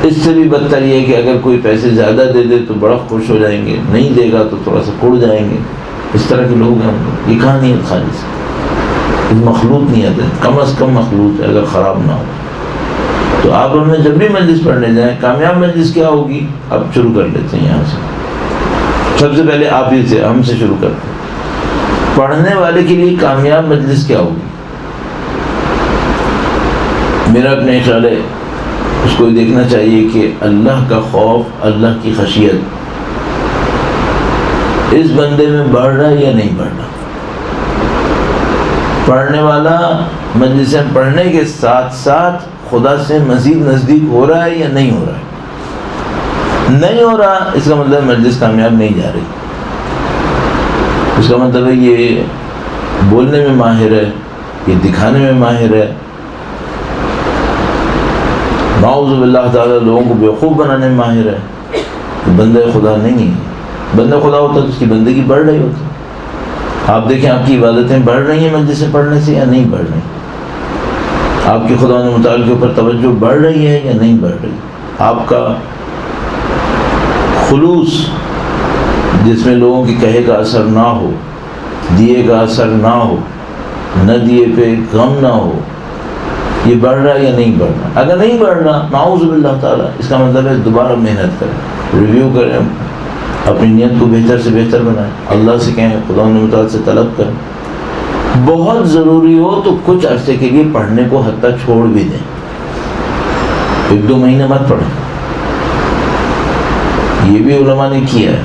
اس سے بھی بدتر یہ ہے کہ اگر کوئی پیسے زیادہ دے دے تو بڑا خوش ہو جائیں گے, نہیں دے گا تو تھوڑا سا کڑ جائیں گے. اس طرح کے لوگ ہیں ہم لوگ. یہ کہاں نیت خالص ہے, مخلوط نیت ہے, کم از کم مخلوط ہے اگر خراب نہ ہو. تو آپ ہمیں جب بھی مجلس پڑھنے جائیں, کامیاب مجلس کیا ہوگی اب شروع کر لیتے ہیں یہاں سے. سب سے پہلے آپ ہی سے, ہم سے شروع کرتے ہیں. پڑھنے والے کے لیے کامیاب مجلس کیا ہوگی؟ میرا اپنے خیال ہے اس کو دیکھنا چاہیے کہ اللہ کا خوف, اللہ کی خشیت اس بندے میں بڑھ رہا ہے یا نہیں بڑھ رہا. پڑھنے والا مجلسیں پڑھنے کے ساتھ ساتھ خدا سے مزید نزدیک ہو رہا ہے یا نہیں ہو رہا ہے. نہیں ہو رہا, اس کا مطلب مجلس کامیاب نہیں جا رہی. اس کا مطلب ہے یہ بولنے میں ماہر ہے, یہ دکھانے میں ماہر ہے, نعوذ باللہ تعالیٰ لوگوں کو بیوقوف بنانے میں ماہر ہے. بندہ خدا نہیں ہے. بندہ خدا ہوتا تو اس کی بندگی بڑھ رہی ہوتی. آپ دیکھیں آپ کی عبادتیں بڑھ رہی ہیں مجلس سے پڑھنے سے یا نہیں بڑھ رہی. آپ کی خدا متعال کے اوپر توجہ بڑھ رہی ہے یا نہیں بڑھ رہی؟ آپ کا خلوص جس میں لوگوں کے کہے کا اثر نہ ہو، دیے کا اثر نہ ہو، نہ دیے پہ غم نہ ہو، یہ بڑھ رہا ہے یا نہیں بڑھ رہا؟ اگر نہیں بڑھ رہا، نعوذ باللہ تعالیٰ، اس کا مطلب ہے دوبارہ محنت کریں، ریویو کریں، اپنی نیت کو بہتر سے بہتر بنائیں، اللہ سے کہیں، خدا متعال سے طلب کریں، بہت ضروری ہو تو کچھ عرصے کے لیے پڑھنے کو حتیٰ چھوڑ بھی دیں، 1-2 مہینے مت پڑھیں۔ یہ بھی علماء نے کیا ہے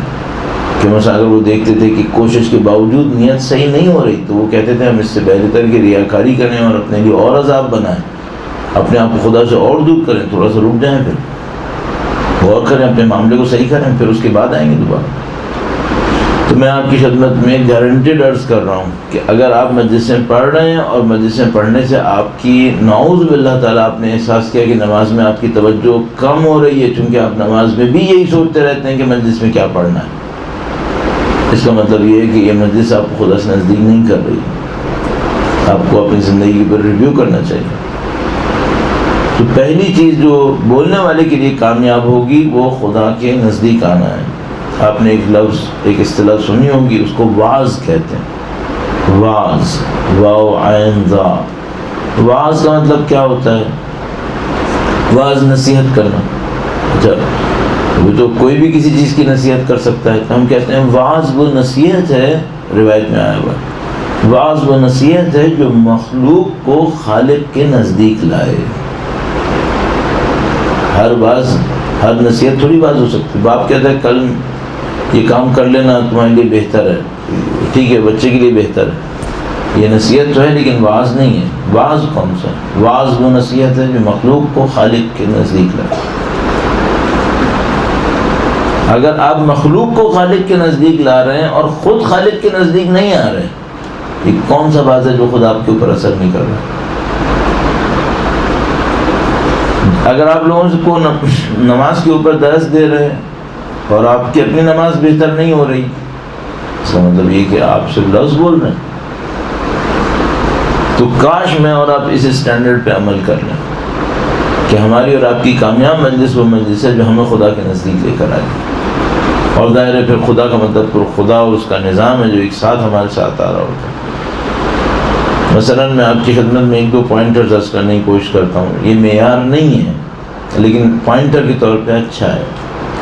کہ مثلا اگر وہ دیکھتے تھے کہ کوشش کے باوجود نیت صحیح نہیں ہو رہی تو وہ کہتے تھے ہم اس سے بہتر کہ ریاکاری کریں اور اپنے لیے اور عذاب بنائیں، اپنے آپ کو خدا سے اور دور کریں، تھوڑا سا رک جائیں، پھر غور کریں، اپنے معاملے کو صحیح کریں، پھر اس کے بعد آئیں گے دوبارہ۔ تو میں آپ کی خدمت میں گارنٹیڈ عرض کر رہا ہوں کہ اگر آپ مجلس میں پڑھ رہے ہیں اور مجلس میں پڑھنے سے آپ کی نعوذ باللہ تعالیٰ آپ نے احساس کیا کہ نماز میں آپ کی توجہ کم ہو رہی ہے، چونکہ آپ نماز میں بھی یہی سوچتے رہتے ہیں کہ مجلس میں کیا پڑھنا ہے، اس کا مطلب یہ ہے کہ یہ مجلس آپ کو خدا سے نزدیک نہیں کر رہی، آپ کو اپنی زندگی پر ریویو کرنا چاہیے۔ تو پہلی چیز جو بولنے والے کے لیے کامیاب ہوگی وہ خدا کے نزدیک آنا ہے۔ آپ نے ایک لفظ، ایک اصطلاح سنی ہوگی، اس کو واعظ کہتے ہیں، واعظ، واو عین ذا۔ واعظ کا مطلب کیا ہوتا ہے؟ واعظ نصیحت کرنا۔ اچھا، وہ تو کوئی بھی کسی چیز کی نصیحت کر سکتا ہے، تو ہم کہتے ہیں واعظ وہ نصیحت ہے، روایت میں آیا ہوا ہے، واعظ وہ نصیحت ہے جو مخلوق کو خالق کے نزدیک لائے۔ ہر واعظ، ہر نصیحت تھوڑی واعظ ہو سکتی ہے۔ باپ کہتا ہے کل یہ کام کر لینا تمہارے لیے بہتر ہے، ٹھیک ہے، بچے کے لیے بہتر ہے، یہ نصیحت تو ہے لیکن واعظ نہیں ہے۔ واعظ کون سا؟ واعظ وہ نصیحت ہے جو مخلوق کو خالق کے نزدیک لائے۔ اگر آپ مخلوق کو خالق کے نزدیک لا رہے ہیں اور خود خالق کے نزدیک نہیں آ رہے، یہ کون سا بات ہے جو خود آپ کے اوپر اثر نہیں کر رہا؟ اگر آپ لوگوں کو نماز کے اوپر درس دے رہے ہیں اور آپ کی اپنی نماز بہتر نہیں ہو رہی، اس کا مطلب یہ کہ آپ صرف لفظ بول رہے ہیں۔ تو کاش میں اور آپ اس اسٹینڈرڈ پہ عمل کر لیں کہ ہماری اور آپ کی کامیاب مجلس وہ مجلس ہے جو ہمیں خدا کے نزدیک لے کر آئے، اور ظاہر ہے پھر خدا کا مطلب پھر خدا اور اس کا نظام ہے جو ایک ساتھ ہمارے ساتھ آ رہا ہوتا ہے۔ مثلا میں آپ کی خدمت میں 1-2 پوائنٹرز عرض کرنے کی کوشش کرتا ہوں، یہ معیار نہیں ہے لیکن پوائنٹر کے طور پہ اچھا ہے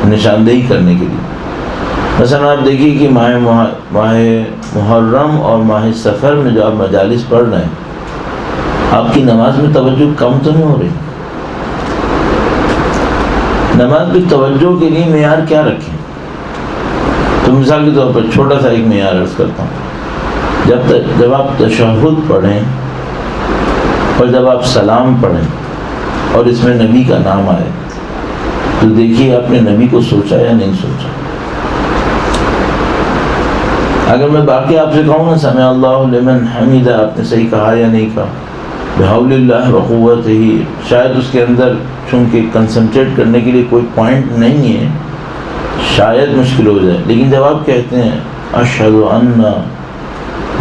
نشاندہی کرنے کے لیے۔ مثلا آپ دیکھیے کہ ماہ محرم اور ماہ سفر میں جو آپ مجالس پڑھ رہے ہیں، آپ کی نماز میں توجہ کم تو نہیں ہو رہی؟ نماز میں توجہ کے لیے معیار کیا رکھیں؟ تو مثال کے طور پر چھوٹا سا ایک معیار عرض کرتا ہوں، جب آپ تشہد پڑھیں اور جب آپ سلام پڑھیں اور اس میں نبی کا نام آئے تو دیکھیے آپ نے نبی کو سوچا یا نہیں سوچا۔ اگر میں باقی آپ سے کہوں نا سمع اللہ لمن حمیدہ، آپ نے صحیح کہا یا نہیں کہا، بحول اللہ وقوت ہی، شاید اس کے اندر چونکہ کنسنٹریٹ کرنے کے لیے کوئی پوائنٹ نہیں ہے، شاید مشکل ہو جائے، لیکن جب آپ کہتے ہیں اشہد ان،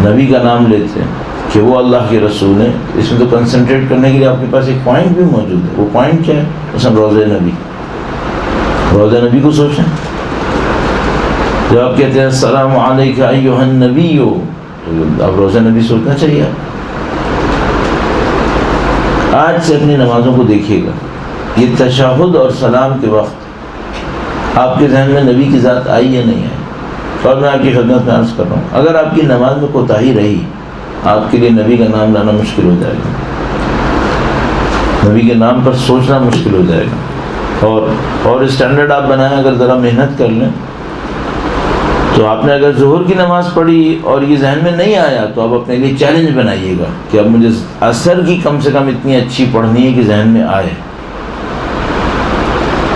نبی کا نام لیتے ہیں کہ وہ اللہ کے رسول ہیں، اس میں تو کنسنٹریٹ کرنے کے لیے آپ کے پاس ایک پوائنٹ بھی موجود ہے۔ وہ پوائنٹ کیا ہے؟ مثلا روضہ نبی، روضہ نبی کو سوچیں۔ جب آپ کہتے ہیں السلام علیکم ایھا النبی، تو اب روضہ نبی سوچنا چاہیے۔ آج سے اپنی نمازوں کو دیکھیے گا، یہ تشہد اور سلام کے وقت آپ کے ذہن میں نبی کی ذات آئی یا نہیں آئی؟ اور میں آپ کی خدمت میں عرض کر رہا ہوں، اگر آپ کی نماز میں کوتاہی رہی، آپ کے لیے نبی کا نام لانا مشکل ہو جائے گا، نبی کے نام پر سوچنا مشکل ہو جائے گا۔ اور اسٹینڈرڈ آپ بنائیں، اگر ذرا محنت کر لیں تو آپ نے اگر ظہر کی نماز پڑھی اور یہ ذہن میں نہیں آیا تو آپ اپنے لیے چیلنج بنائیے گا کہ اب مجھے عصر کی کم سے کم اتنی اچھی پڑھنی ہے کہ ذہن میں آئے۔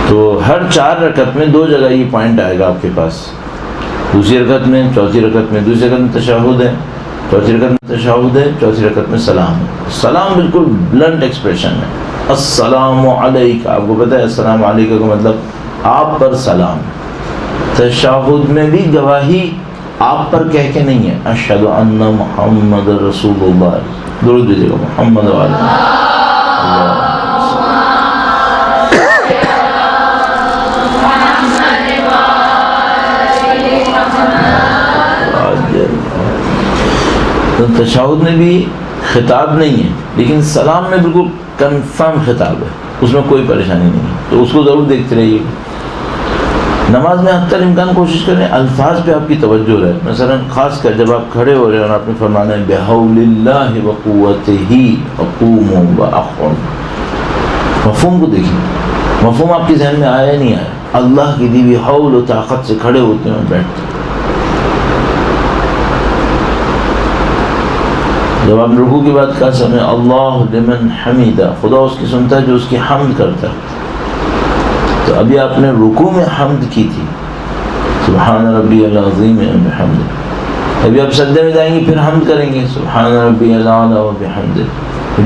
تو ہر 4 رکعت میں 2 جگہ یہ پوائنٹ آئے گا آپ کے پاس، دوسری رکعت میں، چوتھی رکعت میں، دوسری رکعت میں تشہد ہے، چوتھی رکعت میں تشہد ہے، چوتھی رکعت میں سلام ہے۔ سلام بالکل بلنٹ ایکسپریشن ہے، السلام علیکم، آپ کو پتہ ہے السلام علیکم کا مطلب آپ پر سلام۔ تشہد میں بھی گواہی آپ پر کہہ کے نہیں ہے، اشہد ان محمد رسول اللہ، درود دیجیے گا محمد علیہ مثلا تشہد میں بھی خطاب نہیں ہے لیکن سلام میں بالکل کنفرم خطاب ہے، اس میں کوئی پریشانی نہیں ہے، تو اس کو ضرور دیکھتے رہیے. نماز میں حتی الامکان کوشش کریں الفاظ پہ آپ کی توجہ رہے. مثلا خاص کر جب آپ کھڑے ہو رہے ہیں اور آپ نے فرمانا ہے بحول اللہ وقوتہ اقوم واخر، مفہوم کو دیکھیں. مفہوم آپ کے ذہن میں آیا نہیں آیا؟ اللہ کی دی ہوئی حول و طاقت سے کھڑے ہوتے ہیں اور بیٹھتے ہیں. جب آپ رکوع کی بات کہا سمع اللہ لمن حمیدہ، خدا اس کی سنتا ہے جو اس کی حمد کرتا ہے. تو ابھی آپ نے رکوع میں حمد کی تھی، سبحان ربی العظیم وبحمدہ. ابھی آپ سجدے میں جائیں گے پھر حمد کریں گے، سبحان ربی الاعلی وبحمدہ.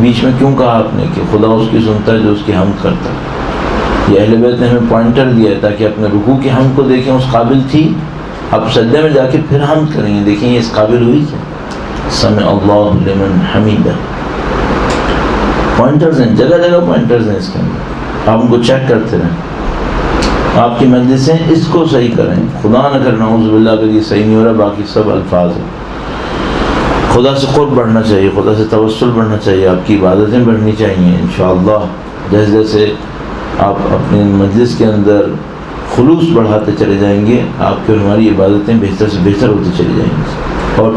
بیچ میں کیوں کہا آپ نے کہ خدا اس کی سنتا ہے جو اس کی حمد کرتا ہے؟ یہ اہل بیت نے ہمیں پوائنٹر دیا ہے تاکہ اپنے رکوع کی حمد کو دیکھیں، اس قابل تھی. آپ سجدے میں جا کے پھر حمد کریں گے، دیکھیں یہ اس قابل ہوئی کیا؟ سمع اللہ لمن حمیدہ. پوائنٹرز ہیں، جگہ جگہ پوائنٹرز ہیں اس کے اندر، آپ ان کو چیک کرتے رہیں. آپ کی مجلسیں اس کو صحیح کریں. خدا نہ کرنا نعوذ باللہ اگر یہ صحیح نہیں ہو رہا، باقی سب الفاظ ہیں. خدا سے قرب بڑھنا چاہیے، خدا سے توسل بڑھنا چاہیے، آپ کی عبادتیں بڑھنی چاہیے انشاءاللہ. جیسے جیسے آپ اپنی مجلس کے اندر خلوص بڑھاتے چلے جائیں گے، آپ کی اور ہماری عبادتیں بہتر سے بہتر ہوتی چلی جائیں گی. اور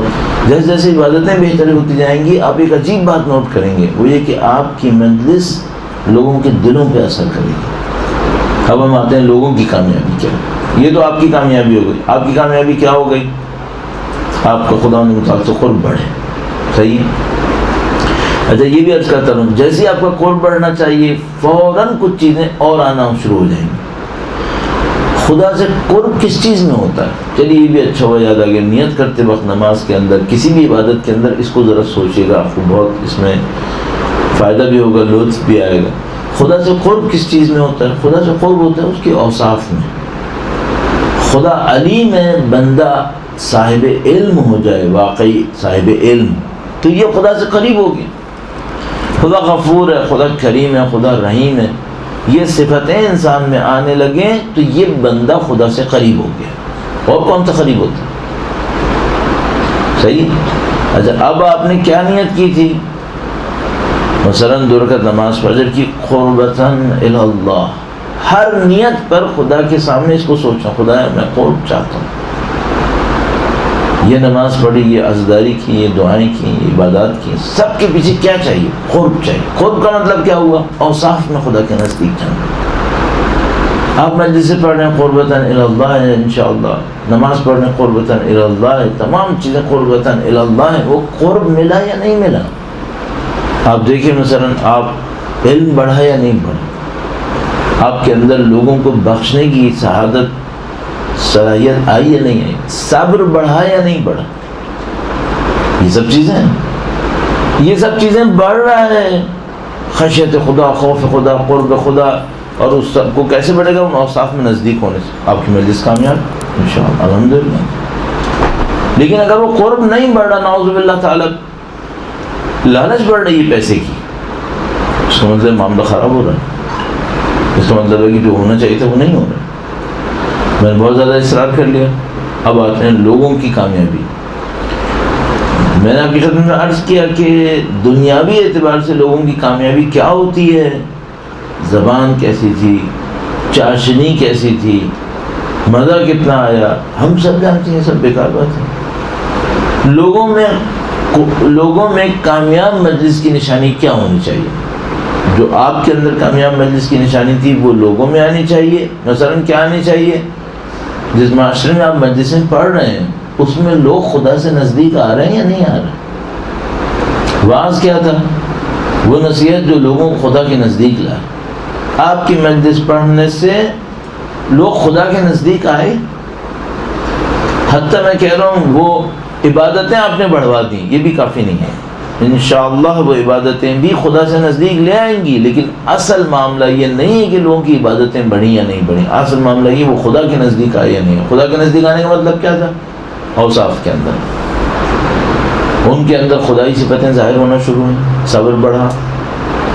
جیسے جیسے عبادتیں بہتر ہوتی جائیں گی، آپ ایک عجیب بات نوٹ کریں گے، وہ یہ کہ آپ کی مجلس لوگوں کے دلوں پہ اثر کرے گی. اب ہم آتے ہیں لوگوں کی کامیابی کیا. یہ تو آپ کی کامیابی ہو گئی. آپ کی کامیابی کیا ہو گئی؟ آپ کا خدا نے متعلق سے قرب بڑھے. صحیح. اچھا یہ بھی عرض کرتا ہوں، جیسے آپ کا قرب بڑھنا چاہیے فوراً کچھ چیزیں اور آنا شروع ہو جائیں گی. خدا سے قرب کس چیز میں ہوتا ہے؟ چلیے یہ بھی اچھا ہوا یاد آ گیا. نیت کرتے وقت نماز کے اندر کسی بھی عبادت کے اندر اس کو ذرا سوچیے گا، آپ کو بہت اس میں فائدہ بھی ہوگا، لطف بھی آئے گا. خدا سے قرب کس چیز میں ہوتا ہے؟ خدا سے قرب ہوتا ہے اس کے اوصاف میں. خدا علیم ہے، بندہ صاحب علم ہو جائے، واقعی صاحب علم، تو یہ خدا سے قریب ہو گیا. خدا غفور ہے، خدا کریم ہے، خدا رحیم ہے. یہ صفتیں انسان میں آنے لگیں تو یہ بندہ خدا سے قریب ہو گیا. اور کون سا قریب ہوتا ہے؟ صحیح. اچھا اب آپ نے کیا نیت کی تھی؟ مثلا 2 رکعت نماز فجر کی قربتاً الی اللہ. ہر نیت پر خدا کے سامنے اس کو سوچنا، خدا میں قرب چاہتا ہوں. یہ نماز پڑھی، یہ عزداری کی، یہ دعائیں کی، یہ عبادات کی، سب کے پیچھے کیا چاہیے؟ قرب چاہیے. قرب کا مطلب کیا ہوا؟ اوصاف میں خدا کے نزدیک جانا. آپ مجلس سے پڑھ رہے ہیں قربتاً الی اللہ ہے انشاءاللہ، نماز پڑھ رہے ہیں قربتاً الی اللہ ہے، تمام چیزیں قربتاً الی اللہ ہیں. وہ قرب ملا یا نہیں ملا؟ آپ دیکھیں مثلا آپ علم بڑھا یا نہیں بڑھا؟ آپ کے اندر لوگوں کو بخشنے کی سعادت صلاحیت آئی یا نہیں آئی؟ صبر بڑھا یا نہیں بڑھا؟ یہ سب چیزیں ہیں، یہ سب چیزیں بڑھ رہا ہے. خشیت خدا، خوف خدا، قرب خدا، اور اس سب کو کیسے بڑھے گا؟ ان اوصاف میں نزدیک ہونے سے. آپ کی مجلس کامیاب انشاءاللہ الحمدللہ. لیکن اگر وہ قرب نہیں بڑھ رہا، نعوذ باللہ تعالی لالچ بڑھ رہی ہے پیسے کی، اس کا مطلب معاملہ خراب ہو رہا ہے. اس کا مطلب ہے کہ جو ہونا چاہیے تھا وہ نہیں ہو رہا. میں نے بہت زیادہ اصرار کر لیا. اب آتے ہیں لوگوں کی کامیابی. میں نے آپ کی خدمت میں عرض کیا کہ دنیاوی اعتبار سے لوگوں کی کامیابی کیا ہوتی ہے. زبان کیسی تھی، چاشنی کیسی تھی، مزہ کتنا آیا، ہم سب جانتے ہیں، سب بیکار بات ہے. لوگوں میں کامیاب مجلس کی نشانی کیا ہونی چاہیے؟ جو آپ کے اندر کامیاب مجلس کی نشانی تھی وہ لوگوں میں آنی چاہیے. مثلا کیا آنی چاہیے؟ جس معاشرے میں آپ مجلسیں پڑھ رہے ہیں اس میں لوگ خدا سے نزدیک آ رہے ہیں یا نہیں آ رہے؟ واعظ کیا تھا؟ وہ نصیحت جو لوگوں کو خدا کے نزدیک لائے. آپ کی مجلس پڑھنے سے لوگ خدا کے نزدیک آئے. حتیٰ میں کہہ رہا ہوں وہ عبادتیں آپ نے بڑھوا دیں، یہ بھی کافی نہیں ہے. انشاءاللہ وہ عبادتیں بھی خدا سے نزدیک لے آئیں گی، لیکن اصل معاملہ یہ نہیں ہے کہ لوگوں کی عبادتیں بڑھیں یا نہیں بڑھیں. اصل معاملہ یہ وہ خدا کے نزدیک آئے یا نہیں. خدا کے نزدیک آنے کا مطلب کیا تھا؟ اوصاف کے اندر، ان کے اندر خدائی صفتیں ظاہر ہونا شروع ہوئیں. صبر بڑھا،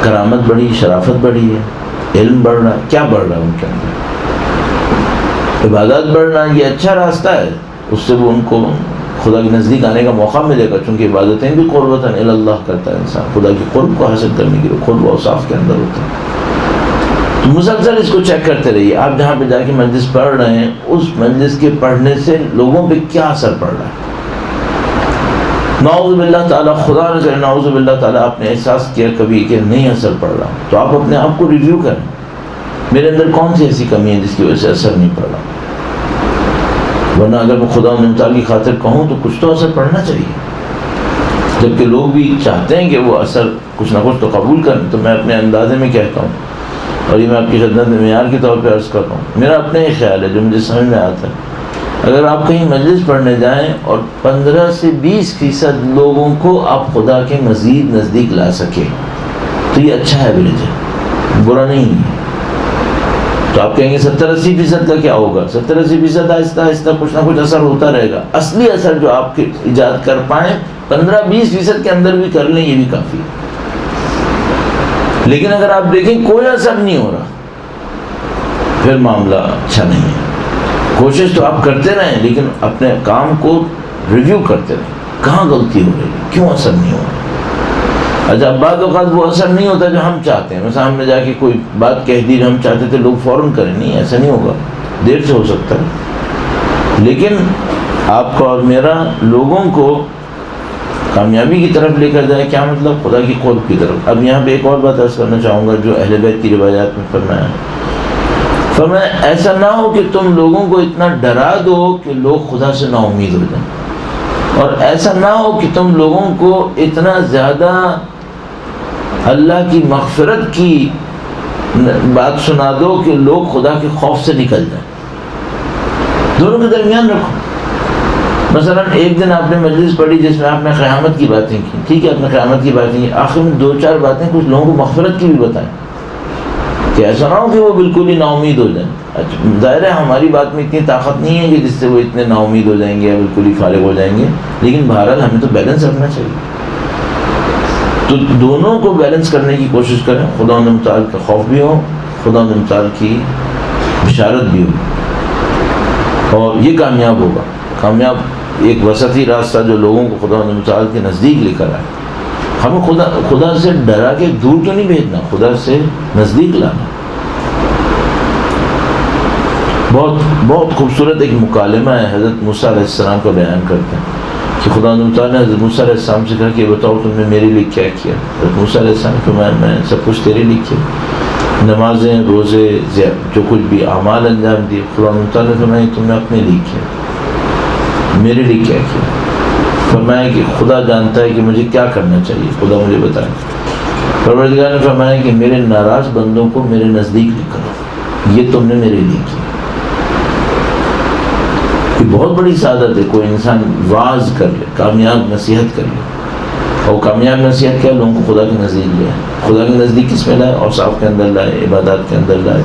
کرامت بڑھی، شرافت بڑھی ہے، علم بڑھ رہا. کیا بڑھ رہا ہے ان کے اندر؟ عبادات بڑھنا. یہ اچھا راستہ ہے، اس سے وہ ان کو خدا کے نزدیک آنے کا موقع ملے گا، چونکہ عبادتیں بھی قربتاً الی اللہ کرتا ہے انسان، خدا کی قرب کو حاصل کرنے کے لیے قرب و اوصاف کے اندر ہوتا ہے۔ تو مسلسل اس کو چیک کرتے رہیے، آپ جہاں پہ جا کے مجلس پڑھ رہے ہیں اس مجلس کے پڑھنے سے لوگوں پہ کیا اثر پڑ رہا ہے۔ نعوذ باللہ تعالیٰ، خدا نہ کرے نعوذ باللہ تعالیٰ آپ نے احساس کیا کبھی کہ نہیں اثر پڑ رہا، تو آپ اپنے آپ کو ریویو کریں، میرے اندر کون سی ایسی کمی ہے جس کی وجہ سے اثر نہیں پڑ رہا، ورنہ اگر میں خدا نمتال کی خاطر کہوں تو کچھ تو اثر پڑنا چاہیے، جبکہ لوگ بھی چاہتے ہیں کہ وہ اثر کچھ نہ کچھ تو قبول کریں۔ تو میں اپنے اندازے میں کہتا ہوں، اور یہ میں آپ کی خدمت میں معیار کے طور پہ عرض کر رہا ہوں، میرا اپنے ہی خیال ہے جو مجھے سمجھ میں آتا ہے، اگر آپ کہیں مجلس پڑھنے جائیں اور 15 سے 20% لوگوں کو آپ خدا کے مزید نزدیک لا سکے تو یہ اچھا ایوریج ہے، برا نہیں ہے۔ تو آپ کہیں گے 70-80% کا کیا ہوگا؟ 70-80% آہستہ آہستہ کچھ نہ کچھ اثر ہوتا رہے گا، اصلی اثر جو آپ کے ایجاد کر پائیں 15-20% کے اندر بھی کر لیں، یہ بھی کافی ہے۔ لیکن اگر آپ دیکھیں کوئی اثر نہیں ہو رہا پھر معاملہ اچھا نہیں ہے۔ کوشش تو آپ کرتے رہیں لیکن اپنے کام کو ریویو کرتے رہیں، کہاں غلطی ہو رہی ہے، کیوں اثر نہیں ہو رہا۔ اچھا بعض اوقات وہ اثر نہیں ہوتا جو ہم چاہتے ہیں، مثلا ہم نے جا کے کوئی بات کہہ دی جو ہم چاہتے تھے لوگ فوراً کریں، نہیں ایسا نہیں ہوگا، دیر سے ہو سکتا ہے، لیکن آپ کا اور میرا لوگوں کو کامیابی کی طرف لے کر جائے، کیا مطلب؟ خدا کی قرب کی طرف۔ اب یہاں پہ ایک اور بات عرض کرنا چاہوں گا جو اہل بیت کی روایات میں فرمایا ہے، فرمایا ایسا نہ ہو کہ تم لوگوں کو اتنا ڈرا دو کہ لوگ خدا سے نا امید ہو جائیں، اور ایسا نہ ہو کہ تم لوگوں کو اتنا زیادہ اللہ کی مغفرت کی بات سنا دو کہ لوگ خدا کے خوف سے نکل جائیں۔ دونوں کے درمیان رکھو۔ مثلا ایک دن آپ نے مجلس پڑھی جس میں آپ نے قیامت کی باتیں کی، ٹھیک ہے، آپ نے قیامت کی باتیں کی، آخر میں 2-4 باتیں کچھ لوگوں کو مغفرت کی بھی بتائیں، کہ ایسا نہ ہو کہ وہ بالکل ہی نا امید ہو جائیں۔ اچھا ظاہر ہے ہماری بات میں اتنی طاقت نہیں ہے کہ جس سے وہ اتنے نا امید ہو جائیں گے یا بالکل ہی فارغ ہو جائیں گے، لیکن بہرحال ہمیں تو بیلنس رکھنا چاہیے۔ تو دونوں کو بیلنس کرنے کی کوشش کریں، خدا متعال کا خوف بھی ہو، خدا متعال کی بشارت بھی ہو، اور یہ کامیاب ہوگا۔ کامیاب ایک وسطی راستہ جو لوگوں کو خدا متعال کے نزدیک لے کر آئے۔ ہمیں خدا سے ڈرا کے دور تو نہیں بھیجنا، خدا سے نزدیک لانا۔ بہت خوبصورت ایک مکالمہ ہے، حضرت موسیٰ علیہ السلام کا بیان کرتے ہیں کہ خدا تعالیٰ نے حضرت موسیٰ علیہ السلام سے کہا کہ بتاؤ تم نے میرے لیے کیا کیا۔ حضرت موسیٰ علیہ السلام کہ میں سب کچھ تیرے لیے کیا، نمازیں، روزے، جو کچھ بھی اعمال انجام دیے۔ خدا تعالیٰ نے فرمایا تم نے اپنے لیے کیا، میرے لیے کیا کیا؟ فرمایا کہ خدا جانتا ہے کہ مجھے کیا کرنا چاہیے، خدا مجھے بتائے۔ پروردگار نے فرمایا کہ میرے ناراض بندوں کو میرے نزدیک لے کرو، یہ تم نے میرے لیے کیا۔ یہ بہت بڑی سعادت ہے، کوئی انسان واعظ کر لے، کامیاب نصیحت کر لے، اور کامیاب نصیحت کیا؟ لوگوں کو خدا کے نزدیک لے آئے۔ خدا کے نزدیک کس میں لائے؟ اوصاف کے اندر لائے، عبادات کے اندر لائے،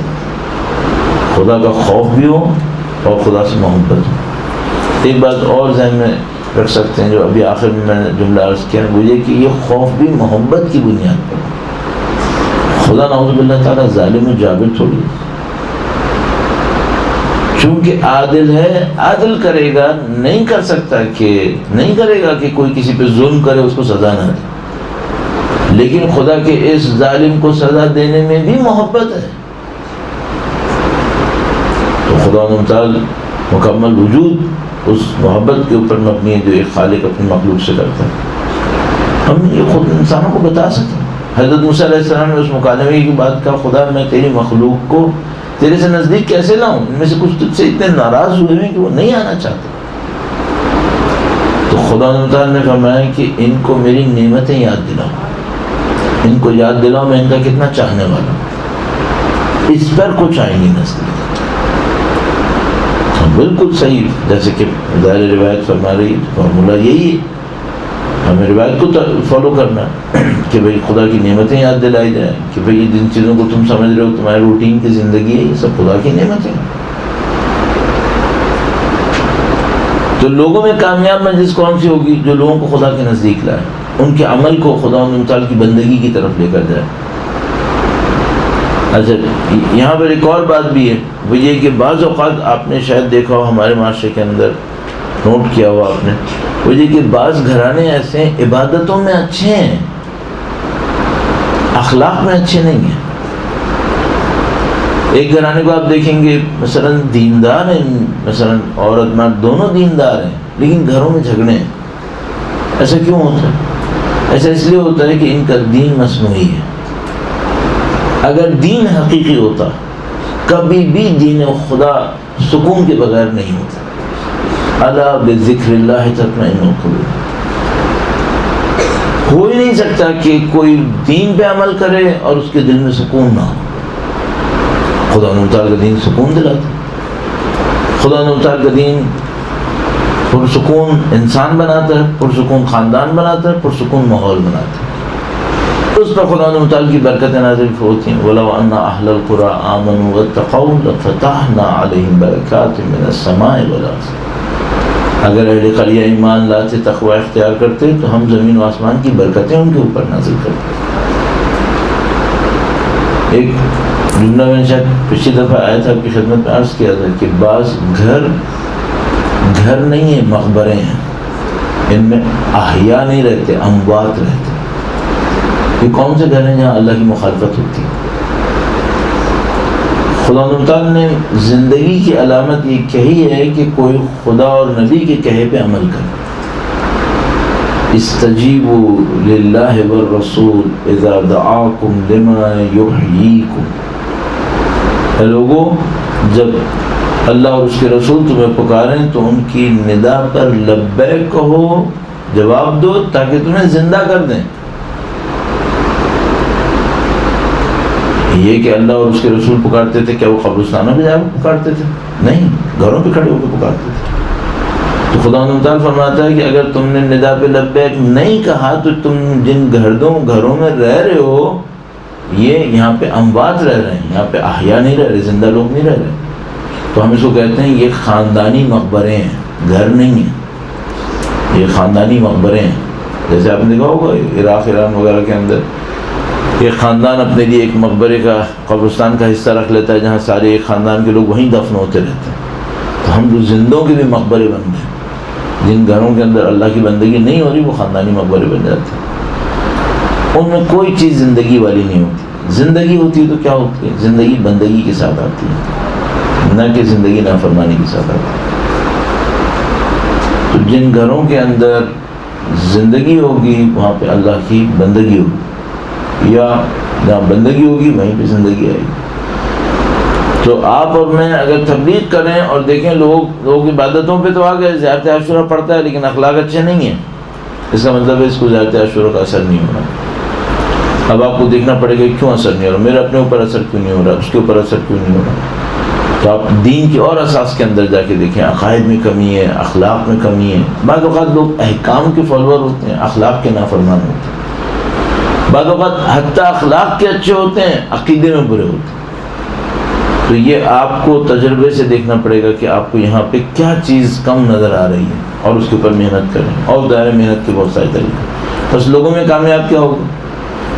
خدا کا خوف بھی ہو اور خدا سے محبت ہو۔ ایک بات اور ذہن میں رکھ سکتے ہیں جو ابھی آخر میں نے جملہ عرض کیا، وہ یہ کہ یہ خوف بھی محبت کی بنیاد پر۔ خدا نعوذ باللہ تعالیٰ ظالم و جابر تھوڑی ہے، چونکہ عادل ہے، عادل کرے گا، نہیں کرے گا کہ کوئی کسی پہ ظلم کرے اس کو سزا نہ دے، لیکن خدا کے اس ظالم کو سزا دینے میں بھی محبت ہے۔ تو خدا متعال مکمل وجود اس محبت کے اوپر مبنی ہے جو ایک خالق اپنی مخلوق سے کرتا ہے۔ ہم یہ خود انسانوں کو بتا سکیں۔ حضرت موسیٰ علیہ السلام نے اس مکالمے کی بات کہا، خدا میں تیری مخلوق کو تیرے سے نزدیک کیسے لاؤں؟ ان میں سے کچھ تجھ سے اتنے ناراض ہوئے ہیں کہ وہ نہیں آنا چاہتے۔ تو خدا تعالیٰ نے فرمایا کہ ان کو میری نعمتیں یاد دلاؤ، ان کو یاد دلاؤ میں ان کا کتنا چاہنے والا ہوں، اس پر کچھ آئیں گی نزدیک۔ بالکل صحیح، جیسے کہ ظاہر روایت فرما رہی، فارمولہ یہی ہے، ہمیں روایت کو فالو کرنا کہ بھئی خدا کی نعمتیں یاد دلائی جائیں، کہ بھئی جن چیزوں کو تم سمجھ رہے ہو تمہاری روٹین کی زندگی ہے، یہ سب خدا کی نعمتیں ہیں۔ تو لوگوں میں کامیاب مجلس کون سی ہوگی؟ جو لوگوں کو خدا کے نزدیک لائے، ان کے عمل کو خدا تعالیٰ کی بندگی کی طرف لے کر جائے۔ اچھا یہاں پر ایک اور بات بھی ہے، وہ یہ کہ بعض اوقات آپ نے شاید دیکھا ہو ہمارے معاشرے کے اندر نوٹ کیا ہوا آپ نے، وہ یہ کہ بعض گھرانے ایسے ہیں عبادتوں میں اچھے ہیں، اخلاق میں اچھے نہیں ہیں۔ ایک گھرانے کو آپ دیکھیں گے مثلا دیندار ہیں، مثلا عورت مرد دونوں دیندار ہیں، لیکن گھروں میں جھگڑے ہیں۔ ایسا کیوں ہوتا ہے؟ ایسا اس لیے ہوتا ہے کہ ان کا دین مصنوعی ہے۔ اگر دین حقیقی ہوتا کبھی بھی دین خدا سکون کے بغیر نہیں ہوتا۔ الا بذکر اللہ تطمئن القلوب۔ ہو ہی نہیں سکتا کہ کوئی دین پہ عمل کرے اور اس کے دل میں سکون نہ ہو۔ خدا نے اتار کا دین سکون دلاتا، خدا نے اتار کا دین پرسکون انسان بناتا ہے، پرسکون خاندان بناتا ہے، پرسکون ماحول بناتا ہے۔ اس پر خدا نے اتار کی برکتیں نازل ہوتی ہیں۔ وَلَوْ أَنَّ أَهْلَ الْقُرَىٰ آمَنُوا وَاتَّقَوْا لَفَتَحْنَا عَلَيْهِمْ بَرَكَاتٍ مِّنَ السَّمَاءِ وَالْأَرْضِ۔ اگر اہل قریہ ایمان لاتے، تقوی اختیار کرتے تو ہم زمین و آسمان کی برکتیں ان کے اوپر نازل کرتے۔ ایک جملہ میں نے شاید پچھلی دفعہ آیا تھا، آپ کی خدمت میں عرض کیا تھا کہ بعض گھر نہیں ہیں، مقبرے ہیں، ان میں احیاء نہیں رہتے، اموات رہتے۔ یہ کون سے گھر ہیں جہاں اللہ کی مخالفت ہوتی ہے؟ خدا تعالیٰ نے زندگی کی علامت یہ کہی ہے کہ کوئی خدا اور نبی کے کہے پہ عمل کرے۔ استجیبوا للہ والرسول اذا دعاکم لما یحییکم۔ اے لوگوں، جب اللہ اور اس کے رسول تمہیں پکاریں تو ان کی ندا پر لبیک کہو، جواب دو تاکہ تمہیں زندہ کر دیں۔ یہ کہ اللہ اور اس کے رسول پکارتے تھے، کیا وہ قبرستانوں پہ جا کے پکارتے تھے؟ نہیں، گھروں پہ کھڑے ہو کے پکارتے تھے۔ تو خدا تعالیٰ فرماتا ہے کہ اگر تم نے ندا پہ لبیک نہیں کہا تو تم جن گھروں میں رہ رہے ہو، یہ یہاں پہ اموات رہ رہے ہیں، یہاں پہ احیاء نہیں رہ رہے، زندہ لوگ نہیں رہ رہے۔ تو ہم اس کو کہتے ہیں یہ خاندانی مقبرے ہیں، گھر نہیں ہیں، یہ خاندانی مقبرے ہیں۔ جیسے آپ نے دیکھا ہوگا عراق، ایران وغیرہ کے اندر ایک خاندان اپنے لیے ایک مقبرے کا، قبرستان کا حصہ رکھ لیتا ہے جہاں سارے ایک خاندان کے لوگ وہیں دفن ہوتے رہتے ہیں۔ تو ہم جو زندوں کے بھی مقبرے بن گئے، جن گھروں کے اندر اللہ کی بندگی نہیں ہو رہی وہ خاندانی مقبرے بن جاتے ہیں۔ ان میں کوئی چیز زندگی والی نہیں ہوتی۔ زندگی ہوتی ہے تو کیا ہوتی ہے؟ زندگی بندگی کے ساتھ آتی ہے، نہ کہ زندگی نافرمانی کے ساتھ آتی ہے۔ تو جن گھروں کے اندر زندگی ہوگی وہاں پہ اللہ کی بندگی ہوگی، یا جہاں بندگی ہوگی وہیں پہ زندگی آئے گی۔ تو آپ اور میں اگر تبلیغ کریں اور دیکھیں لوگ عبادتوں پہ تو آ گئے، زیارت عاشورہ پڑھتا ہے لیکن اخلاق اچھے نہیں ہیں، اس کا مطلب ہے اس کو زیارت عاشورہ کا اثر نہیں ہو رہا۔ اب آپ کو دیکھنا پڑے گا کیوں اثر نہیں ہو رہا، میرے اپنے اوپر اثر کیوں نہیں ہو رہا، اس کے اوپر اثر کیوں نہیں ہو رہا۔ تو آپ دین کی اور اساس کے اندر جا کے دیکھیں، عقائد میں کمی ہے، اخلاق میں کمی ہے۔ بعض اوقات لوگ احکام کے فالوور ہوتے ہیں، اخلاق کے نافرمان ہوتے ہیں۔ بعض اوقات حتیٰ اخلاق کے اچھے ہوتے ہیں، عقیدے میں برے ہوتے ہیں۔ تو یہ آپ کو تجربے سے دیکھنا پڑے گا کہ آپ کو یہاں پہ کیا چیز کم نظر آ رہی ہے، اور اس کے اوپر محنت کریں۔ اور دائرے محنت کے بہت سارے طریقے۔ بس لوگوں میں کامیاب کیا ہوگا؟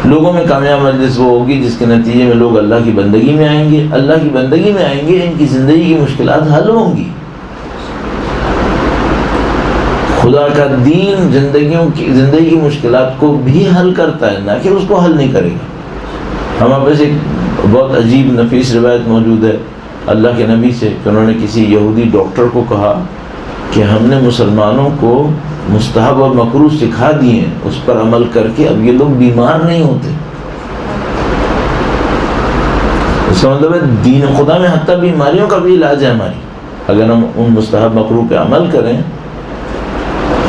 لوگوں میں کامیاب مجلس وہ ہوگی جس کے نتیجے میں لوگ اللہ کی بندگی میں آئیں گے۔ اللہ کی بندگی میں آئیں گے، ان کی زندگی کی مشکلات حل ہوں گی۔ خدا کا دین زندگی کی مشکلات کو بھی حل کرتا ہے، نہ کہ اس کو حل نہیں کرے گا۔ ہمارے پاس ایک بہت عجیب نفیس روایت موجود ہے اللہ کے نبی سے کہ انہوں نے کسی یہودی ڈاکٹر کو کہا کہ ہم نے مسلمانوں کو مستحب اور مکروہ سکھا دیے ہیں، اس پر عمل کر کے اب یہ لوگ بیمار نہیں ہوتے۔ اس کا مطلب ہے دین خدا میں حتیٰ بیماریوں کا بھی علاج ہے ہماری۔ اگر ہم ان مستحب مکروہ پہ عمل کریں،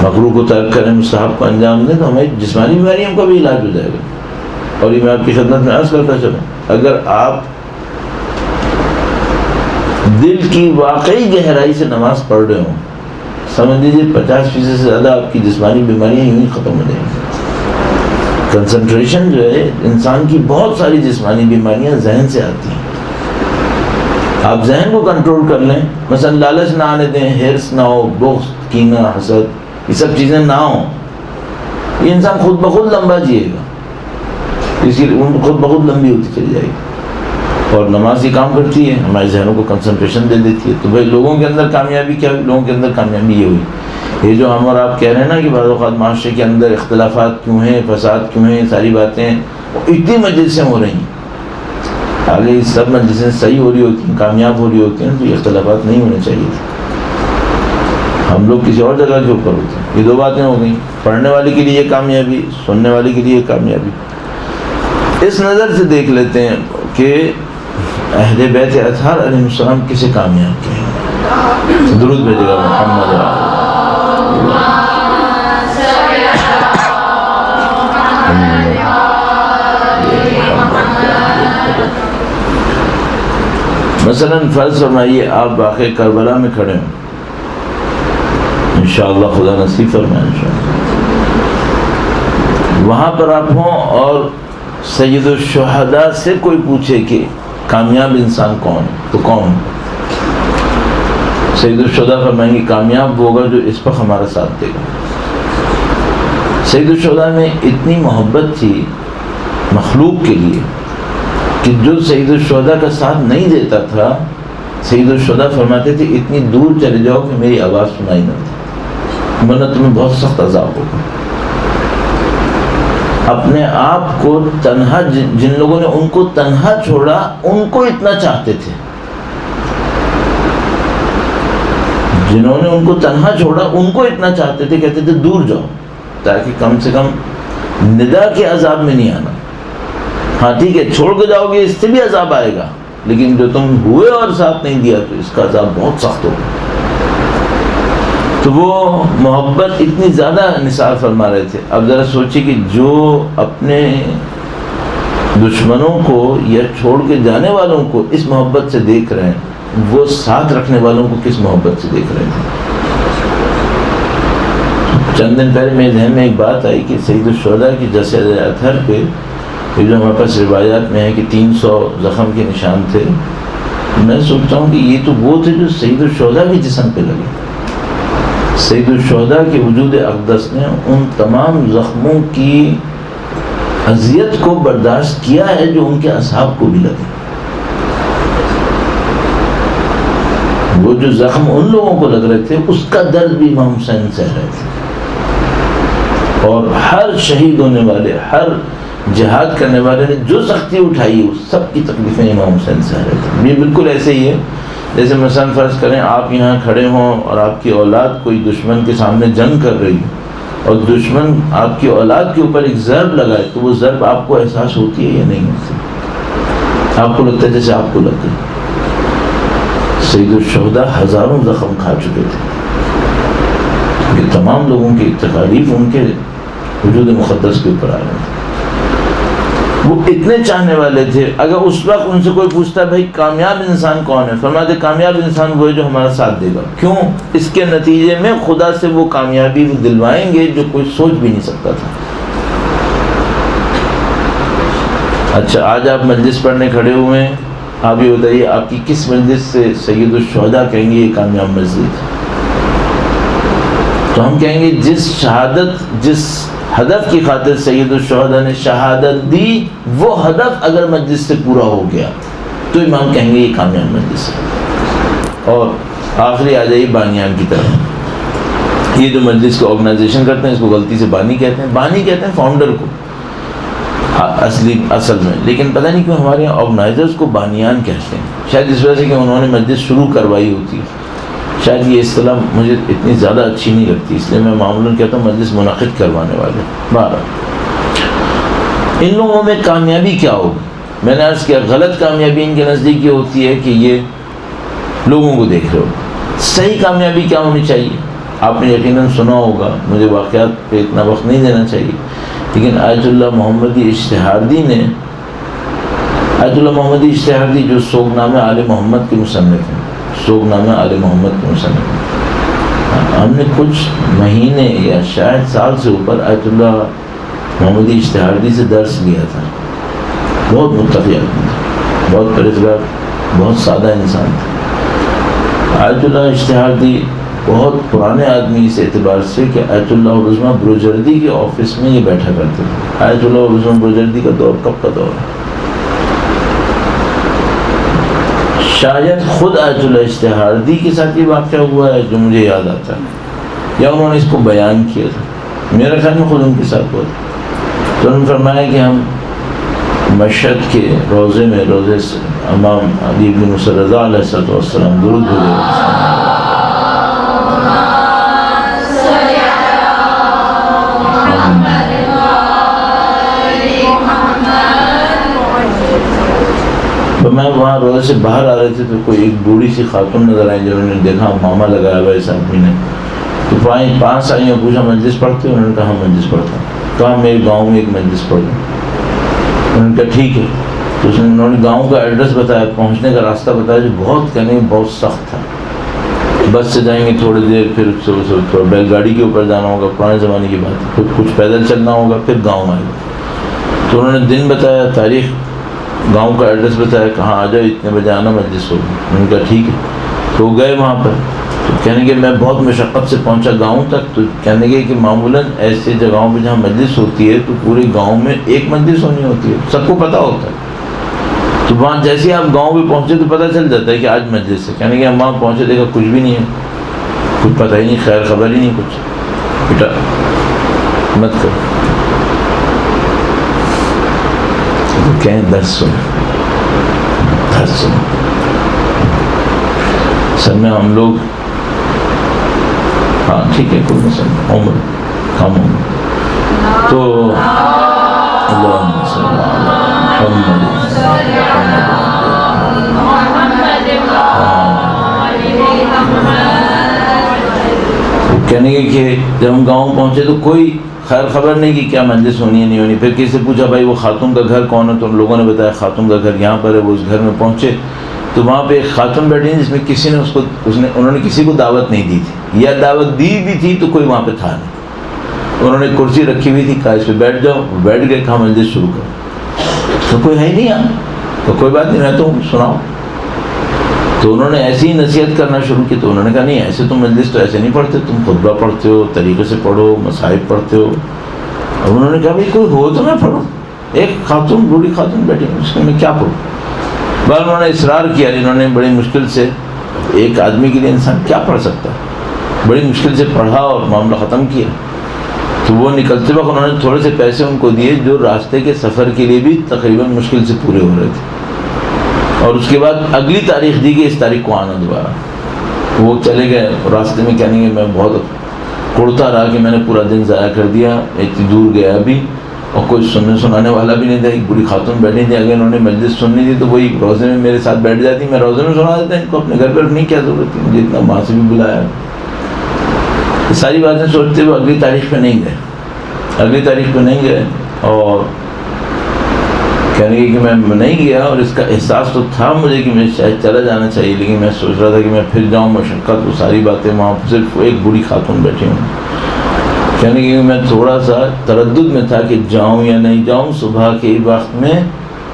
مکروہ کو ترک کریں، مستحب کو انجام دیں، تو ہمیں جسمانی بیماریوں کا بھی علاج ہو جائے گا۔ اور یہ میں آپ کی خدمت میں عرض کرتا چلوں، اگر آپ دل کی واقعی گہرائی سے نماز پڑھ رہے ہوں، سمجھ لیجیے 50% سے زیادہ آپ کی جسمانی بیماریاں یوں ہی ختم ہو جائیں گی۔ کنسنٹریشن جو ہے انسان کی بہت ساری جسمانی بیماریاں ذہن سے آتی ہیں۔ آپ ذہن کو کنٹرول کر لیں، مثلا لالچ نہ آنے دیں، ہرس نہ ہو، بغض، کینہ، حسد، یہ سب چیزیں نہ ہوں، یہ انسان خود بخود لمبا جیے گا، اس کی عمر خود بخود لمبی ہوتی چلی جائے گی۔ اور نماز یہ کام کرتی ہے، ہمارے ذہنوں کو کنسنٹریشن دے دیتی ہے۔ تو بھائی لوگوں کے اندر کامیابی کیا ہوئی؟ لوگوں کے اندر کامیابی یہ ہوئی یہ جو ہم اور آپ کہہ رہے ہیں نا کہ بعض اوقات معاشرے کے اندر اختلافات کیوں ہیں، فساد کیوں ہیں، ساری باتیں وہ اتنی مجلسیں ہو رہی ہیں، آگے یہ سب مجلسیں صحیح ہو رہی ہوتی ہیں، کامیاب ہو رہی ہوتی ہیں، تو یہ اختلافات نہیں ہونے چاہیے تھے. ہم لوگ کسی اور جگہ کے اوپر ہوتے ہیں. یہ دو باتیں ہو گئیں، پڑھنے والے کے لیے یہ کامیابی، سننے والے کے لیے یہ کامیابی. اس نظر سے دیکھ لیتے ہیں کہ اہل بیت اطہار علیہ السلام کسے کامیاب کہیں. درود بھیجے گا محمد. مثلا فرض فرمائیے آپ واقع کربلا میں کھڑے ہوں، انشاءاللہ خدا نصیب فرمائے انشاءاللہ، وہاں پر آپ ہوں اور سید الشہداء سے کوئی پوچھے کہ کامیاب انسان کون ہے تو کون ہے؟ سید الشہداء فرمائیں گے کامیاب ہوگا جو اس پر ہمارا ساتھ دے گا. سید الشہداء میں اتنی محبت تھی مخلوق کے لیے کہ جو سید الشہداء کا ساتھ نہیں دیتا تھا، سید الشہداء فرماتے تھے اتنی دور چلے جاؤ کہ میری آواز سنائی نہ دے، ورنہ تمہیں بہت سخت عذاب ہوگا. اپنے آپ کو تنہا، جن لوگوں نے ان کو تنہا چھوڑا ان کو اتنا چاہتے تھے، جنہوں نے ان کو تنہا چھوڑا ان کو اتنا چاہتے تھے، کہتے تھے دور جاؤ تاکہ کم سے کم ندا کے عذاب میں نہیں آنا. ہاں ٹھیک ہے چھوڑ کے جاؤ گے اس سے بھی عذاب آئے گا، لیکن جو تم ہوئے اور ساتھ نہیں دیا تو اس کا عذاب بہت سخت ہوگا. تو وہ محبت اتنی زیادہ نثار فرما رہے تھے. اب ذرا سوچیے کہ جو اپنے دشمنوں کو یا چھوڑ کے جانے والوں کو اس محبت سے دیکھ رہے ہیں، وہ ساتھ رکھنے والوں کو کس محبت سے دیکھ رہے تھے. چند دن پہلے میرے ذہن میں ایک بات آئی کہ سید الشہداء کی جسد اطہر پہ یہ جو ہمارے پاس روایات میں ہے کہ 300 زخم کے نشان تھے. میں سوچتا ہوں کہ یہ تو وہ تھے جو سید الشہداء کے جسم پہ لگے. سید الشہداء کے وجود اقدس نے ان تمام زخموں کی اذیت کو برداشت کیا ہے جو ان کے اصحاب کو بھی لگے. وہ جو زخم ان لوگوں کو لگ رہے تھے اس کا درد بھی امام حسین سہ رہے تھے. اور ہر شہید ہونے والے، ہر جہاد کرنے والے نے جو سختی اٹھائی اس سب کی تکلیفیں امام حسین سہ رہے تھے. یہ بالکل ایسے ہی ہے جیسے مثلا فرض کریں آپ یہاں کھڑے ہوں اور آپ کی اولاد کوئی دشمن کے سامنے جنگ کر رہی ہے اور دشمن آپ کی اولاد کے اوپر ایک ضرب لگائے تو وہ ضرب آپ کو احساس ہوتی ہے یا نہیں ہوتی؟ آپ کو لگتا ہے جیسے آپ کو لگ گئی. سید الشہداء ہزاروں زخم کھا چکے تھے. یہ تمام لوگوں کی تکالیف ان کے وجود مقدس کے اوپر آ رہے تھے. وہ اتنے چاہنے والے تھے. اگر اس وقت ان سے کوئی پوچھتا بھائی کامیاب انسان کون ہے، فرماتے کامیاب انسان وہ ہے جو ہمارا ساتھ دے گا. کیوں؟ اس کے نتیجے میں خدا سے وہ کامیابی دلوائیں گے جو کوئی سوچ بھی نہیں سکتا تھا. اچھا آج آپ مجلس پڑھنے کھڑے ہوئے ہیں، آپ یہ بتائیے آپ کی کس مجلس سے سید الشہداء کہیں گے یہ کامیاب مجلس؟ تو ہم کہیں گے جس شہادت، جس ہدف کی خاطر سید الشہداء نے شہادت دی وہ ہدف اگر مجلس سے پورا ہو گیا تو امام کہیں گے یہ کامیاب مجلس ہے. اور آخری آ جائیے بانیان کی طرف. یہ جو مجلس کو آرگنائزیشن کرتے ہیں اس کو غلطی سے بانی کہتے ہیں. بانی کہتے ہیں فاؤنڈر کو اصل میں، لیکن پتہ نہیں کیوں ہمارے یہاں آرگنائزرز کو بانیان کہتے ہیں. شاید اس وجہ سے کہ انہوں نے مجلس شروع کروائی ہوتی ہے. شاید یہ اصطلاح مجھے اتنی زیادہ اچھی نہیں لگتی، اس لیے میں معمولاً کہتا ہوں مجلس منعقد کروانے والے. ان لوگوں میں کامیابی کیا ہوگی؟ میں نے عرض کیا غلط کامیابی ان کے نزدیک یہ ہوتی ہے کہ یہ لوگوں کو دیکھ رہے ہو. صحیح کامیابی کیا ہونی چاہیے؟ آپ نے یقیناً سنا ہوگا، مجھے واقعات پہ اتنا وقت نہیں دینا چاہیے، لیکن آیت اللہ محمدی اشتہاردی نے، آیت اللہ محمدی اشتہاردی جو سوگ نامہ آل محمد کے مصنف ہیں، سوگ نامہ آل محمد کے مصنف ہیں، ہم نے کچھ مہینے یا شاید سال سے اوپر آیت اللہ محمدی اشتہاردی سے درس لیا تھا. بہت متقی آدمی تھا، بہت پرہیزگار، بہت سادہ انسان تھا. آیت اللہ اشتہاردی بہت پرانے آدمی اس اعتبار سے کہ آیت اللہ العظمہ بروجردی کے آفس میں یہ بیٹھا کرتے تھے. آیت اللہ العظمہ بروجردی کا دور کب کا دور ہے؟ شاید خود آیت اللہ اشتہاردی کے ساتھ یہ واقعہ ہوا ہے جو مجھے یاد آتا ہے. یا انہوں نے اس کو بیان کیا تھا، میرا خیال میں خود ان کے ساتھ ہوا تھا. تو انہوں نے فرمایا کہ ہم مشہد کے روزے میں روزے سے امام علی بن موسیٰ رضا علیہ السلام درود بھیجے. تو میں وہاں روزے سے باہر آ رہے تھے تو کوئی ایک بوڑھی سی خاتون نظر آئی جنہوں نے دیکھا ماما لگایا ہوا اس آدمی نے. تو پانچ آئیں اور پوچھا مجلس پڑھتے ہو؟ انہوں نے کہا مجلس پڑھتا ہوں. کہا میرے گاؤں میں ایک مجلس پڑھ دوں. انہوں نے کہا ٹھیک ہے. تو انہوں نے گاؤں کا ایڈریس بتایا، پہنچنے کا راستہ بتایا جو بہت کہنے بہت سخت تھا. بس سے جائیں گے تھوڑی دیر، پھر تھوڑا بیل گاڑی کے اوپر جانا ہوگا، پرانے زمانے کی بات ہے، پھر کچھ پیدل چلنا ہوگا، پھر گاؤں آئے گا. تو انہوں نے دن بتایا، تاریخ، گاؤں کا ایڈریس بتایا، کہاں آ جاؤ اتنے بجے آنا مجلس ہوگی. انہوں نے کہا ٹھیک ہے. تو گئے وہاں پر. تو کہنے کہ میں بہت مشقت سے پہنچا گاؤں تک. تو کہنے کہ معمولاً ایسے جگہوں پہ جہاں مجلس ہوتی ہے تو پورے گاؤں میں ایک مجلس ہونی ہوتی ہے، سب کو پتہ ہوتا ہے. تو وہاں جیسے آپ گاؤں پہ پہنچے تو پتہ چل جاتا ہے کہ آج مجلس ہے. کہنے کہ ہم وہاں پہنچے دیکھا کچھ بھی نہیں ہے، کچھ پتہ ہی نہیں، خیر خبر ہی نہیں کچھ. بیٹا مت کرو، کہیں درس سنو، درس سنو. سر میں ہم لوگ ہاں ٹھیک ہے کوئی مسئلہ، عمر کم عمر تو اللہم صلی علی محمد. کہنے کہ جب ہم گاؤں پہنچے تو کوئی خیر خبر نہیں کہ کیا مجلس ہونی ہے نہیں ہونی. پھر کسی سے پوچھا بھائی وہ خاتون کا گھر کون ہے؟ تو لوگوں نے بتایا خاتون کا گھر یہاں پر ہے. وہ اس گھر میں پہنچے تو وہاں پہ ایک خاتون بیٹھی جس میں کسی نے انہوں نے کسی کو دعوت نہیں دی تھی، یا دعوت دی بھی تھی تو کوئی وہاں پہ تھا نہیں. انہوں نے کرسی رکھی ہوئی تھی، کہا اس پہ بیٹھ جاؤ. بیٹھ گئے، کہا مجلس شروع کرو. تو کوئی ہے ہی نہیں یہاں. تو کوئی بات نہیں، میں تو سناؤ. تو انہوں نے ایسی ہی نصیحت کرنا شروع کی. تو انہوں نے کہا نہیں ایسے تو مجلس تو ایسے نہیں پڑھتے، تم خطبہ پڑھتے ہو، طریقے سے پڑھو، مصائب پڑھتے ہو. اور انہوں نے کہا بھائی کوئی ہو تو میں پڑھوں. ایک خاتون بوڑھی خاتون بیٹھی اس کے میں کیا پڑھوں. بس انہوں نے اصرار کیا. انہوں نے بڑی مشکل سے، ایک آدمی کے لیے انسان کیا پڑھ سکتا ہے، بڑی مشکل سے پڑھا اور معاملہ ختم کیا. تو وہ نکلتے وقت انہوں نے تھوڑے سے پیسے ان کو دیے جو راستے کے سفر کے لیے بھی تقریباً مشکل سے پورے ہو رہے تھے. اور اس کے بعد اگلی تاریخ دی کہ اس تاریخ کو آنا دوبارہ. وہ چلے گئے. راستے میں کہنے کہ میں بہت کڑتا رہا کہ میں نے پورا دن ضائع کر دیا، اتنی دور گیا بھی اور کوئی سننے سنانے والا بھی نہیں تھا. ایک بڑی خاتون بیٹھی تھی، اگر انہوں نے مجلس سننی تھی تو وہی روزے میں میرے ساتھ بیٹھ جاتی، میں روزے میں سنا دیتا. ان کو اپنے گھر پر رکھنے کی کیا ضرورت تھی، مجھے اتنا وہاں سے بھی بلایا. یہ ساری باتیں سوچتے ہوئے اگلی تاریخ پہ نہیں گئے. اگلی تاریخ پہ نہیں گئے اور کہنے کہ میں نہیں گیا. اور اس کا احساس تو تھا مجھے کہ میں شاید چلا جانا چاہیے، لیکن میں سوچ رہا تھا کہ میں پھر جاؤں، مشقت وہ ساری باتیں. وہاں صرف ایک بوڑھی خاتون بیٹھی ہوں. کہنے کہ میں تھوڑا سا تردد میں تھا کہ جاؤں یا نہیں جاؤں. صبح کے وقت میں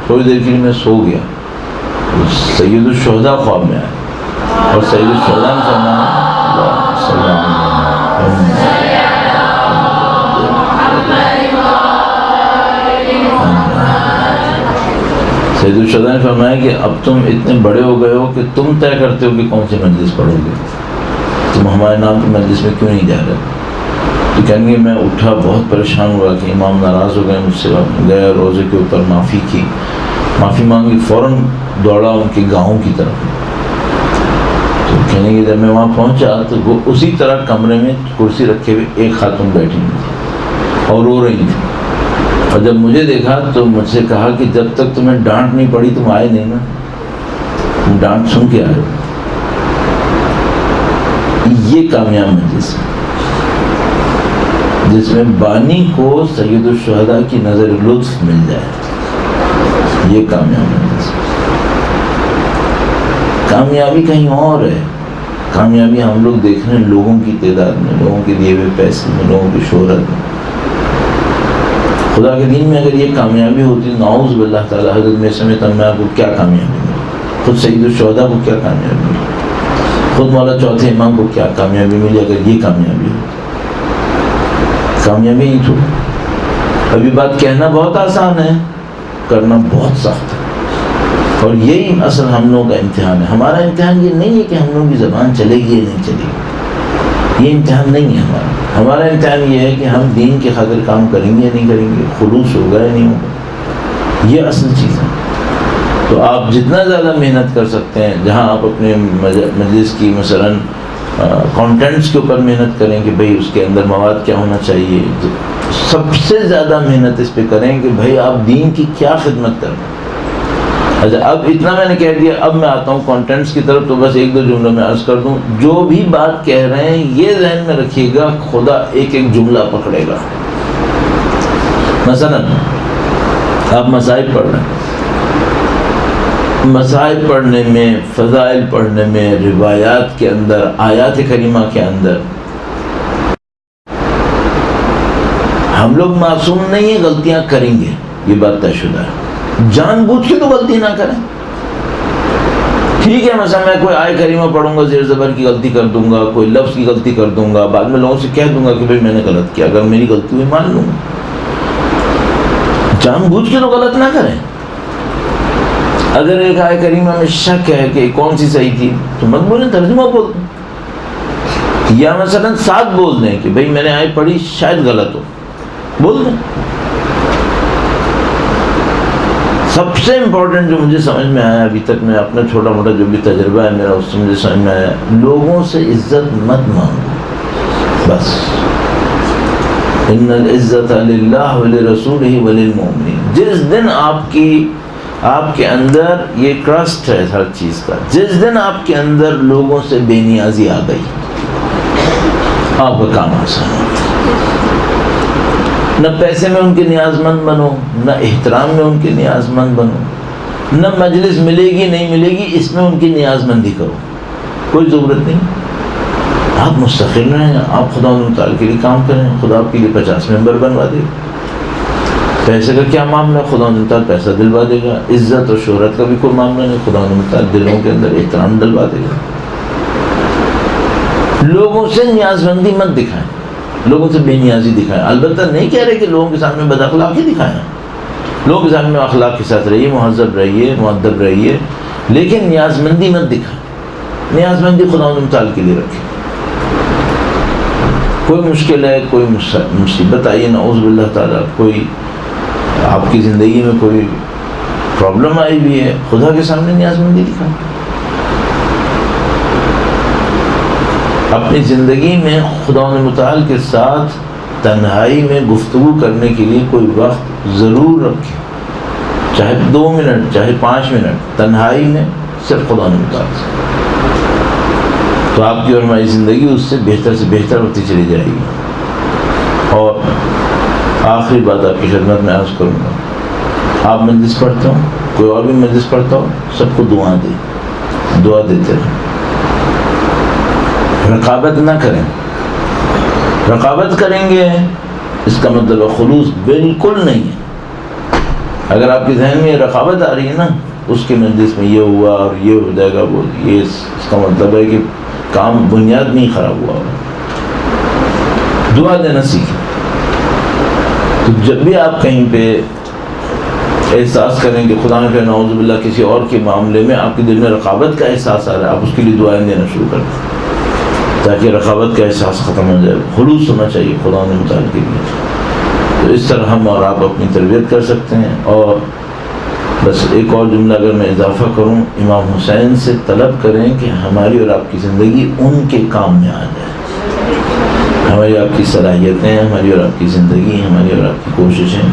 تھوڑی دیر کے لیے میں سو گیا. سید الشہداء خواب میں آیا اور سید الشہداء نے سید الشہداء نے فرمایا کہ اب تم اتنے بڑے ہو گئے ہو کہ تم طے کرتے ہو کہ کون سی مجلس پڑھو گے، تم ہمارے نام کی مجلس میں کیوں نہیں جا رہے. تو کہیں گے میں اٹھا، بہت پریشان ہوا کہ امام ناراض ہو گئے مجھ سے. گیا روزے کے اوپر معافی کی، معافی مانگی، فوراً دوڑا ان کے گاؤں کی طرف. تو کہنے کہ جب میں وہاں پہنچا تو وہ اسی طرح کمرے میں کرسی رکھے ہوئے ایک خاتون بیٹھی ہوئی تھی اور رو رہی تھی. اور جب مجھے دیکھا تو مجھ سے کہا کہ جب تک تمہیں ڈانٹ نہیں پڑی تم آئے نہیں نا، تم ڈانٹ سن کے آئے. یہ کامیاب مجلس ہے جس میں بانی کو سید الشہداء کی نظر لطف مل جائے. یہ کامیاب مجلس ہے. کامیابی کہیں اور ہے. کامیابی ہم لوگ دیکھ رہے ہیں لوگوں کی تعداد میں، لوگوں کے دیے ہوئے پیسے میں، لوگوں کی شہرت میں. خدا کے دین میں اگر یہ کامیابی ہوتی، نعوذ باللہ تعالیٰ، حضرت میں سمیت میں آپ کو کیا کامیابی ملی، خود سید الشہداء کو کیا کامیابی ملی، خود مولا چوتھے امام کو کیا کامیابی ملی اگر یہ کامیابی ہوتی. کامیابی ہی تو. ابھی بات کہنا بہت آسان ہے، کرنا بہت سخت ہے. اور یہی اصل ہم لوگوں کا امتحان ہے. ہمارا امتحان یہ نہیں ہے کہ ہم لوگوں کی زبان چلے گی یا نہیں چلے گی. یہ امتحان نہیں ہے ہمارا امتحان یہ ہے کہ ہم دین کے خاطر کام کریں گے یا نہیں کریں گے، خلوص ہوگا یا نہیں ہوگا، یہ اصل چیز ہے۔ تو آپ جتنا زیادہ محنت کر سکتے ہیں، جہاں آپ اپنے مجلس کی مثلاً کانٹینٹس کے اوپر محنت کریں کہ بھئی اس کے اندر مواد کیا ہونا چاہیے، سب سے زیادہ محنت اس پہ کریں کہ بھئی آپ دین کی کیا خدمت کر رہے ہیں۔ اچھا، اب اتنا میں نے کہہ دیا، اب میں آتا ہوں کانٹینٹس کی طرف، تو بس ایک دو جملوں میں عرض کر دوں، جو بھی بات کہہ رہے ہیں یہ ذہن میں رکھیے گا، خدا ایک ایک جملہ پکڑے گا۔ مثلا آپ مصائب پڑھ رہے ہیں، مصائب پڑھنے میں، فضائل پڑھنے میں، روایات کے اندر، آیات کریمہ کے اندر، ہم لوگ معصوم نہیں ہیں، غلطیاں کریں گے، یہ بات طے شدہ ہے۔ جان بوجھ کے تو غلطی نہ کریں۔ ٹھیک ہے، مثلا میں کوئی آیت کریمہ پڑھوں گا، زیر زبر کی غلطی کر دوں گا، کوئی لفظ کی غلطی کر دوں گا، بعد میں لوگوں سے کہہ دوں گا کہ بھئی میں نے غلط کیا، اگر میری غلطی ہوئی مان لوں گا۔ جان بوجھ کے تو غلط نہ کریں۔ اگر ایک آیت کریمہ میں شک ہے کہ کون سی صحیح تھی تو مت بولیں، ترجمہ بول دیں، یا مثلا ساتھ بول دیں کہ بھئی میں نے آیت پڑھی، شاید غلط ہو، بول دیں۔ سب سے امپورٹنٹ جو مجھے سمجھ میں آیا ابھی تک، میں اپنا چھوٹا موٹا جو بھی تجربہ ہے میرا، اس سے مجھے سمجھ میں آیا، لوگوں سے عزت مت مانگو، بس۔ ان العزت للہ ولرسولہ وللمؤمنین۔ جس دن آپ کے اندر یہ ٹرسٹ ہے ہر چیز کا، جس دن آپ کے اندر لوگوں سے بے نیازی آ گئی، آپ کا کام آسان ہو گیا۔ نہ پیسے میں ان کے نیاز مند بنو، نہ احترام میں ان کے نیاز مند بنو، نہ مجلس ملے گی نہیں ملے گی اس میں ان کی نیاز مندی کرو، کوئی ضرورت نہیں۔ آپ مستقل رہیں، آپ خدا متعال کے لیے کام کریں، خدا آپ کے لیے 50 ممبر بنوا دے گا۔ پیسے کا کیا معاملہ ہے، خدا متعال پیسہ دلوا دے گا۔ عزت اور شہرت کا بھی کوئی معاملہ نہیں، خدا متعال دلوں کے اندر احترام دلوا دے گا۔ لوگوں سے نیاز مندی مت دکھائیں، لوگوں سے بے نیازی دکھائیں۔ البتہ نہیں کہہ رہے کہ لوگوں کے سامنے بد اخلاقی دکھائیں، لوگوں کے سامنے اخلاق کے ساتھ رہیے، مہذب رہیے، مؤدب رہیے، لیکن نیاز مندی مت دکھائیں۔ نیاز مندی خدا متعال کے لیے رکھیں۔ کوئی مشکل ہے، کوئی مصیبت آئی ہے، نعوذ باللہ تعالیٰ، کوئی آپ کی زندگی میں کوئی پرابلم آئی ہوئی ہے، خدا کے سامنے نیاز مندی دکھائیں۔ اپنی زندگی میں خدا متعال کے ساتھ تنہائی میں گفتگو کرنے کے لیے کوئی وقت ضرور رکھیں، چاہے 2 منٹ، چاہے 5 منٹ، تنہائی میں صرف خدا متعال سے، تو آپ کی اور ہماری زندگی اس سے بہتر سے بہتر ہوتی چلی جائے گی۔ اور آخری بات آپ کی خدمت میں عرض کروں گا، آپ مجلس پڑھتے ہو، کوئی اور بھی مجلس پڑھتا ہو، سب کو دعا دیتے رہیں، رقابت نہ کریں۔ رقابت کریں گے اس کا مطلب خلوص بالکل نہیں ہے۔ اگر آپ کے ذہن میں یہ رقابت آ رہی ہے نا، اس کے مجلس میں یہ ہوا اور یہ ہو جائے گا، وہ یہ اس کا مطلب ہے کہ کام بنیاد نہیں خراب ہوا ہوگا۔ دعا دینا سیکھیں۔ تو جب بھی آپ کہیں پہ احساس کریں کہ خدا نے نعوذ باللہ کسی اور کے معاملے میں آپ کے دل میں رقابت کا احساس آ رہا ہے، آپ اس کے لیے دعائیں دینا شروع کر دیں تاکہ رقابت کا احساس ختم ہو جائے۔ خلوص ہونا چاہیے خدا نے متعال کے لیے۔ تو اس طرح ہم اور آپ اپنی تربیت کر سکتے ہیں۔ اور بس ایک اور جملہ اگر میں اضافہ کروں، امام حسین سے طلب کریں کہ ہماری اور آپ کی زندگی ان کے کام میں آ جائے، ہماری آپ کی صلاحیتیں، ہماری اور آپ کی زندگی، ہماری اور آپ کی کوششیں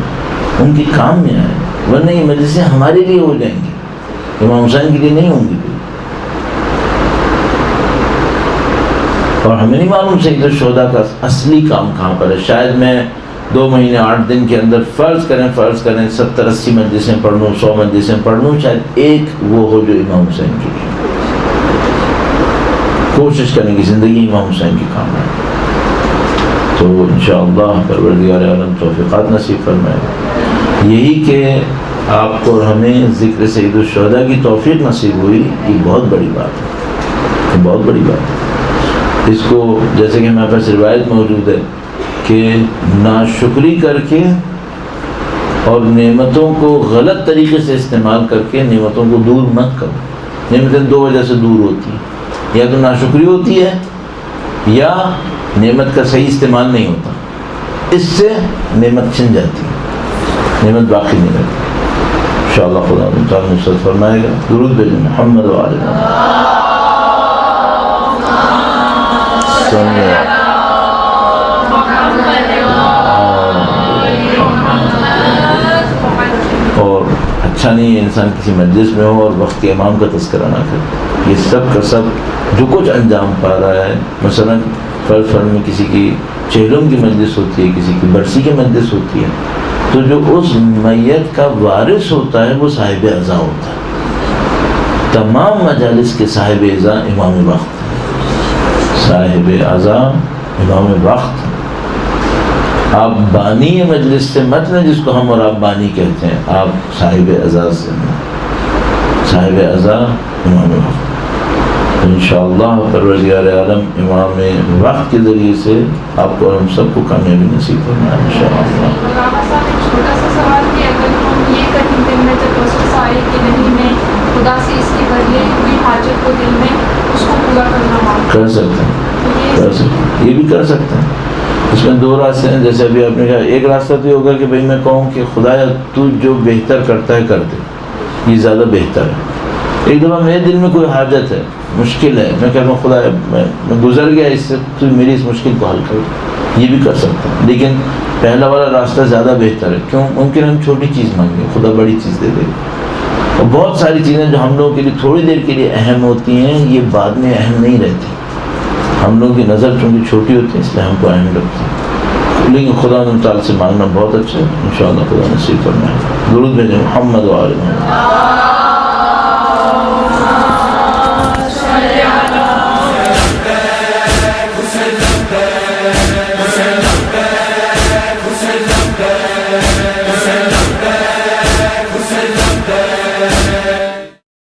ان کے کام میں آئیں، ورنہ یہ مجلسیں ہمارے لیے ہو جائیں گی، امام حسین کے لیے نہیں ہوں گی۔ اور ہمیں نہیں معلوم سید الشہداء کا اصلی کام کہاں پر ہے۔ شاید میں 2 مہینے 8 دن کے اندر فرض کریں 70-80 مجلسیں پڑھ لوں، 100 مجلسیں پڑھ لوں، شاید ایک وہ ہو جو امام حسین کی۔ کوشش کریں کہ زندگی امام حسین کی کام ہے، تو انشاءاللہ پروردگار عالم توفیقات نصیب فرمائے۔ یہی کہ آپ کو اور ہمیں ذکر سید الشہداء کی توفیق نصیب ہوئی، یہ بہت بڑی بات ہے، یہ بہت بڑی بات ہے۔ اس کو جیسے کہ ہمارے پاس روایت موجود ہے کہ ناشکری کر کے اور نعمتوں کو غلط طریقے سے استعمال کر کے نعمتوں کو دور مت کرو۔ نعمتیں 2 وجہ سے دور ہوتی ہیں، یا تو ناشکری ہوتی ہے یا نعمت کا صحیح استعمال نہیں ہوتا، اس سے نعمت چھن جاتی ہے، نعمت باقی نہیں رہتی۔ انشاءاللہ خدا تعالیٰ نصرت فرمائے گا۔ درود بھیجیں محمد و آل اور اچھا نہیں ہے انسان کسی مجلس میں ہو اور وقت کے امام کا تذکرہ نہ کرے۔ یہ سب کا سب جو کچھ انجام پا رہا ہے، مثلا فرض میں کسی کی چہلم کی مجلس ہوتی ہے، کسی کی برسی کی مجلس ہوتی ہے، تو جو اس میت کا وارث ہوتا ہے وہ صاحب عزا ہوتا ہے۔ تمام مجالس کے صاحب عزا امام وقت ہے، صاحب عزا امام وقت ہے۔ آپ بانی مجلس سے مت لیں، جس کو ہم اور آپ بانی کہتے ہیں، آپ صاحب عزا سے ہیں، صاحب عزا امام وقت۔ انشاءاللہ پروردگار عالم امام وقت کے ذریعے سے آپ کو اور ہم سب کو کامیابی نصیب فرمائے انشاءاللہ۔ مولانا صاحب ایک چھوٹا سا سوال کہ اگر ہم یہ کہیں دل میں جب وسوسہ آئے کہ نہیں میں خدا سے اس کی بدلے ہوئی حاجت کو دل میں اس کو پورا کرنا مانگتا کر سکتے ہیں، کر سکتے ہیں، یہ بھی کر سکتے ہیں۔ اس میں دو راستے ہیں، جیسے ابھی آپ نے کہا، ایک راستہ تو یہ ہوگا کہ بھئی میں کہوں کہ خدایا تو جو بہتر کرتا ہے کر دے، یہ زیادہ بہتر ہے۔ ایک دفعہ میرے دل میں کوئی حاجت ہے، مشکل ہے، میں کہتا ہوں خدایا میں گزر گیا اس سے، تو میری اس مشکل کو حل کر دے، یہ بھی کر سکتا ہوں۔ لیکن پہلا والا راستہ زیادہ بہتر ہے، کیوں؟ ممکن ہم چھوٹی چیز مانگیں، خدا بڑی چیز دے دے گا۔ اور بہت ساری چیزیں جو ہم لوگوں کے لیے تھوڑی دیر کے لیے اہم ہوتی ہیں، یہ بعد میں اہم نہیں رہتی۔ ہم لوگوں کی نظر چونکہ چھوٹی ہوتی ہے، اس لیے ہم کو اہم لگتی ہے، لیکن خدا تعالیٰ سے مانگنا بہت اچھا ہے۔ انشاءاللہ خدا نصیب فرمائے۔ درود بھیجیں محمد و آل محمد۔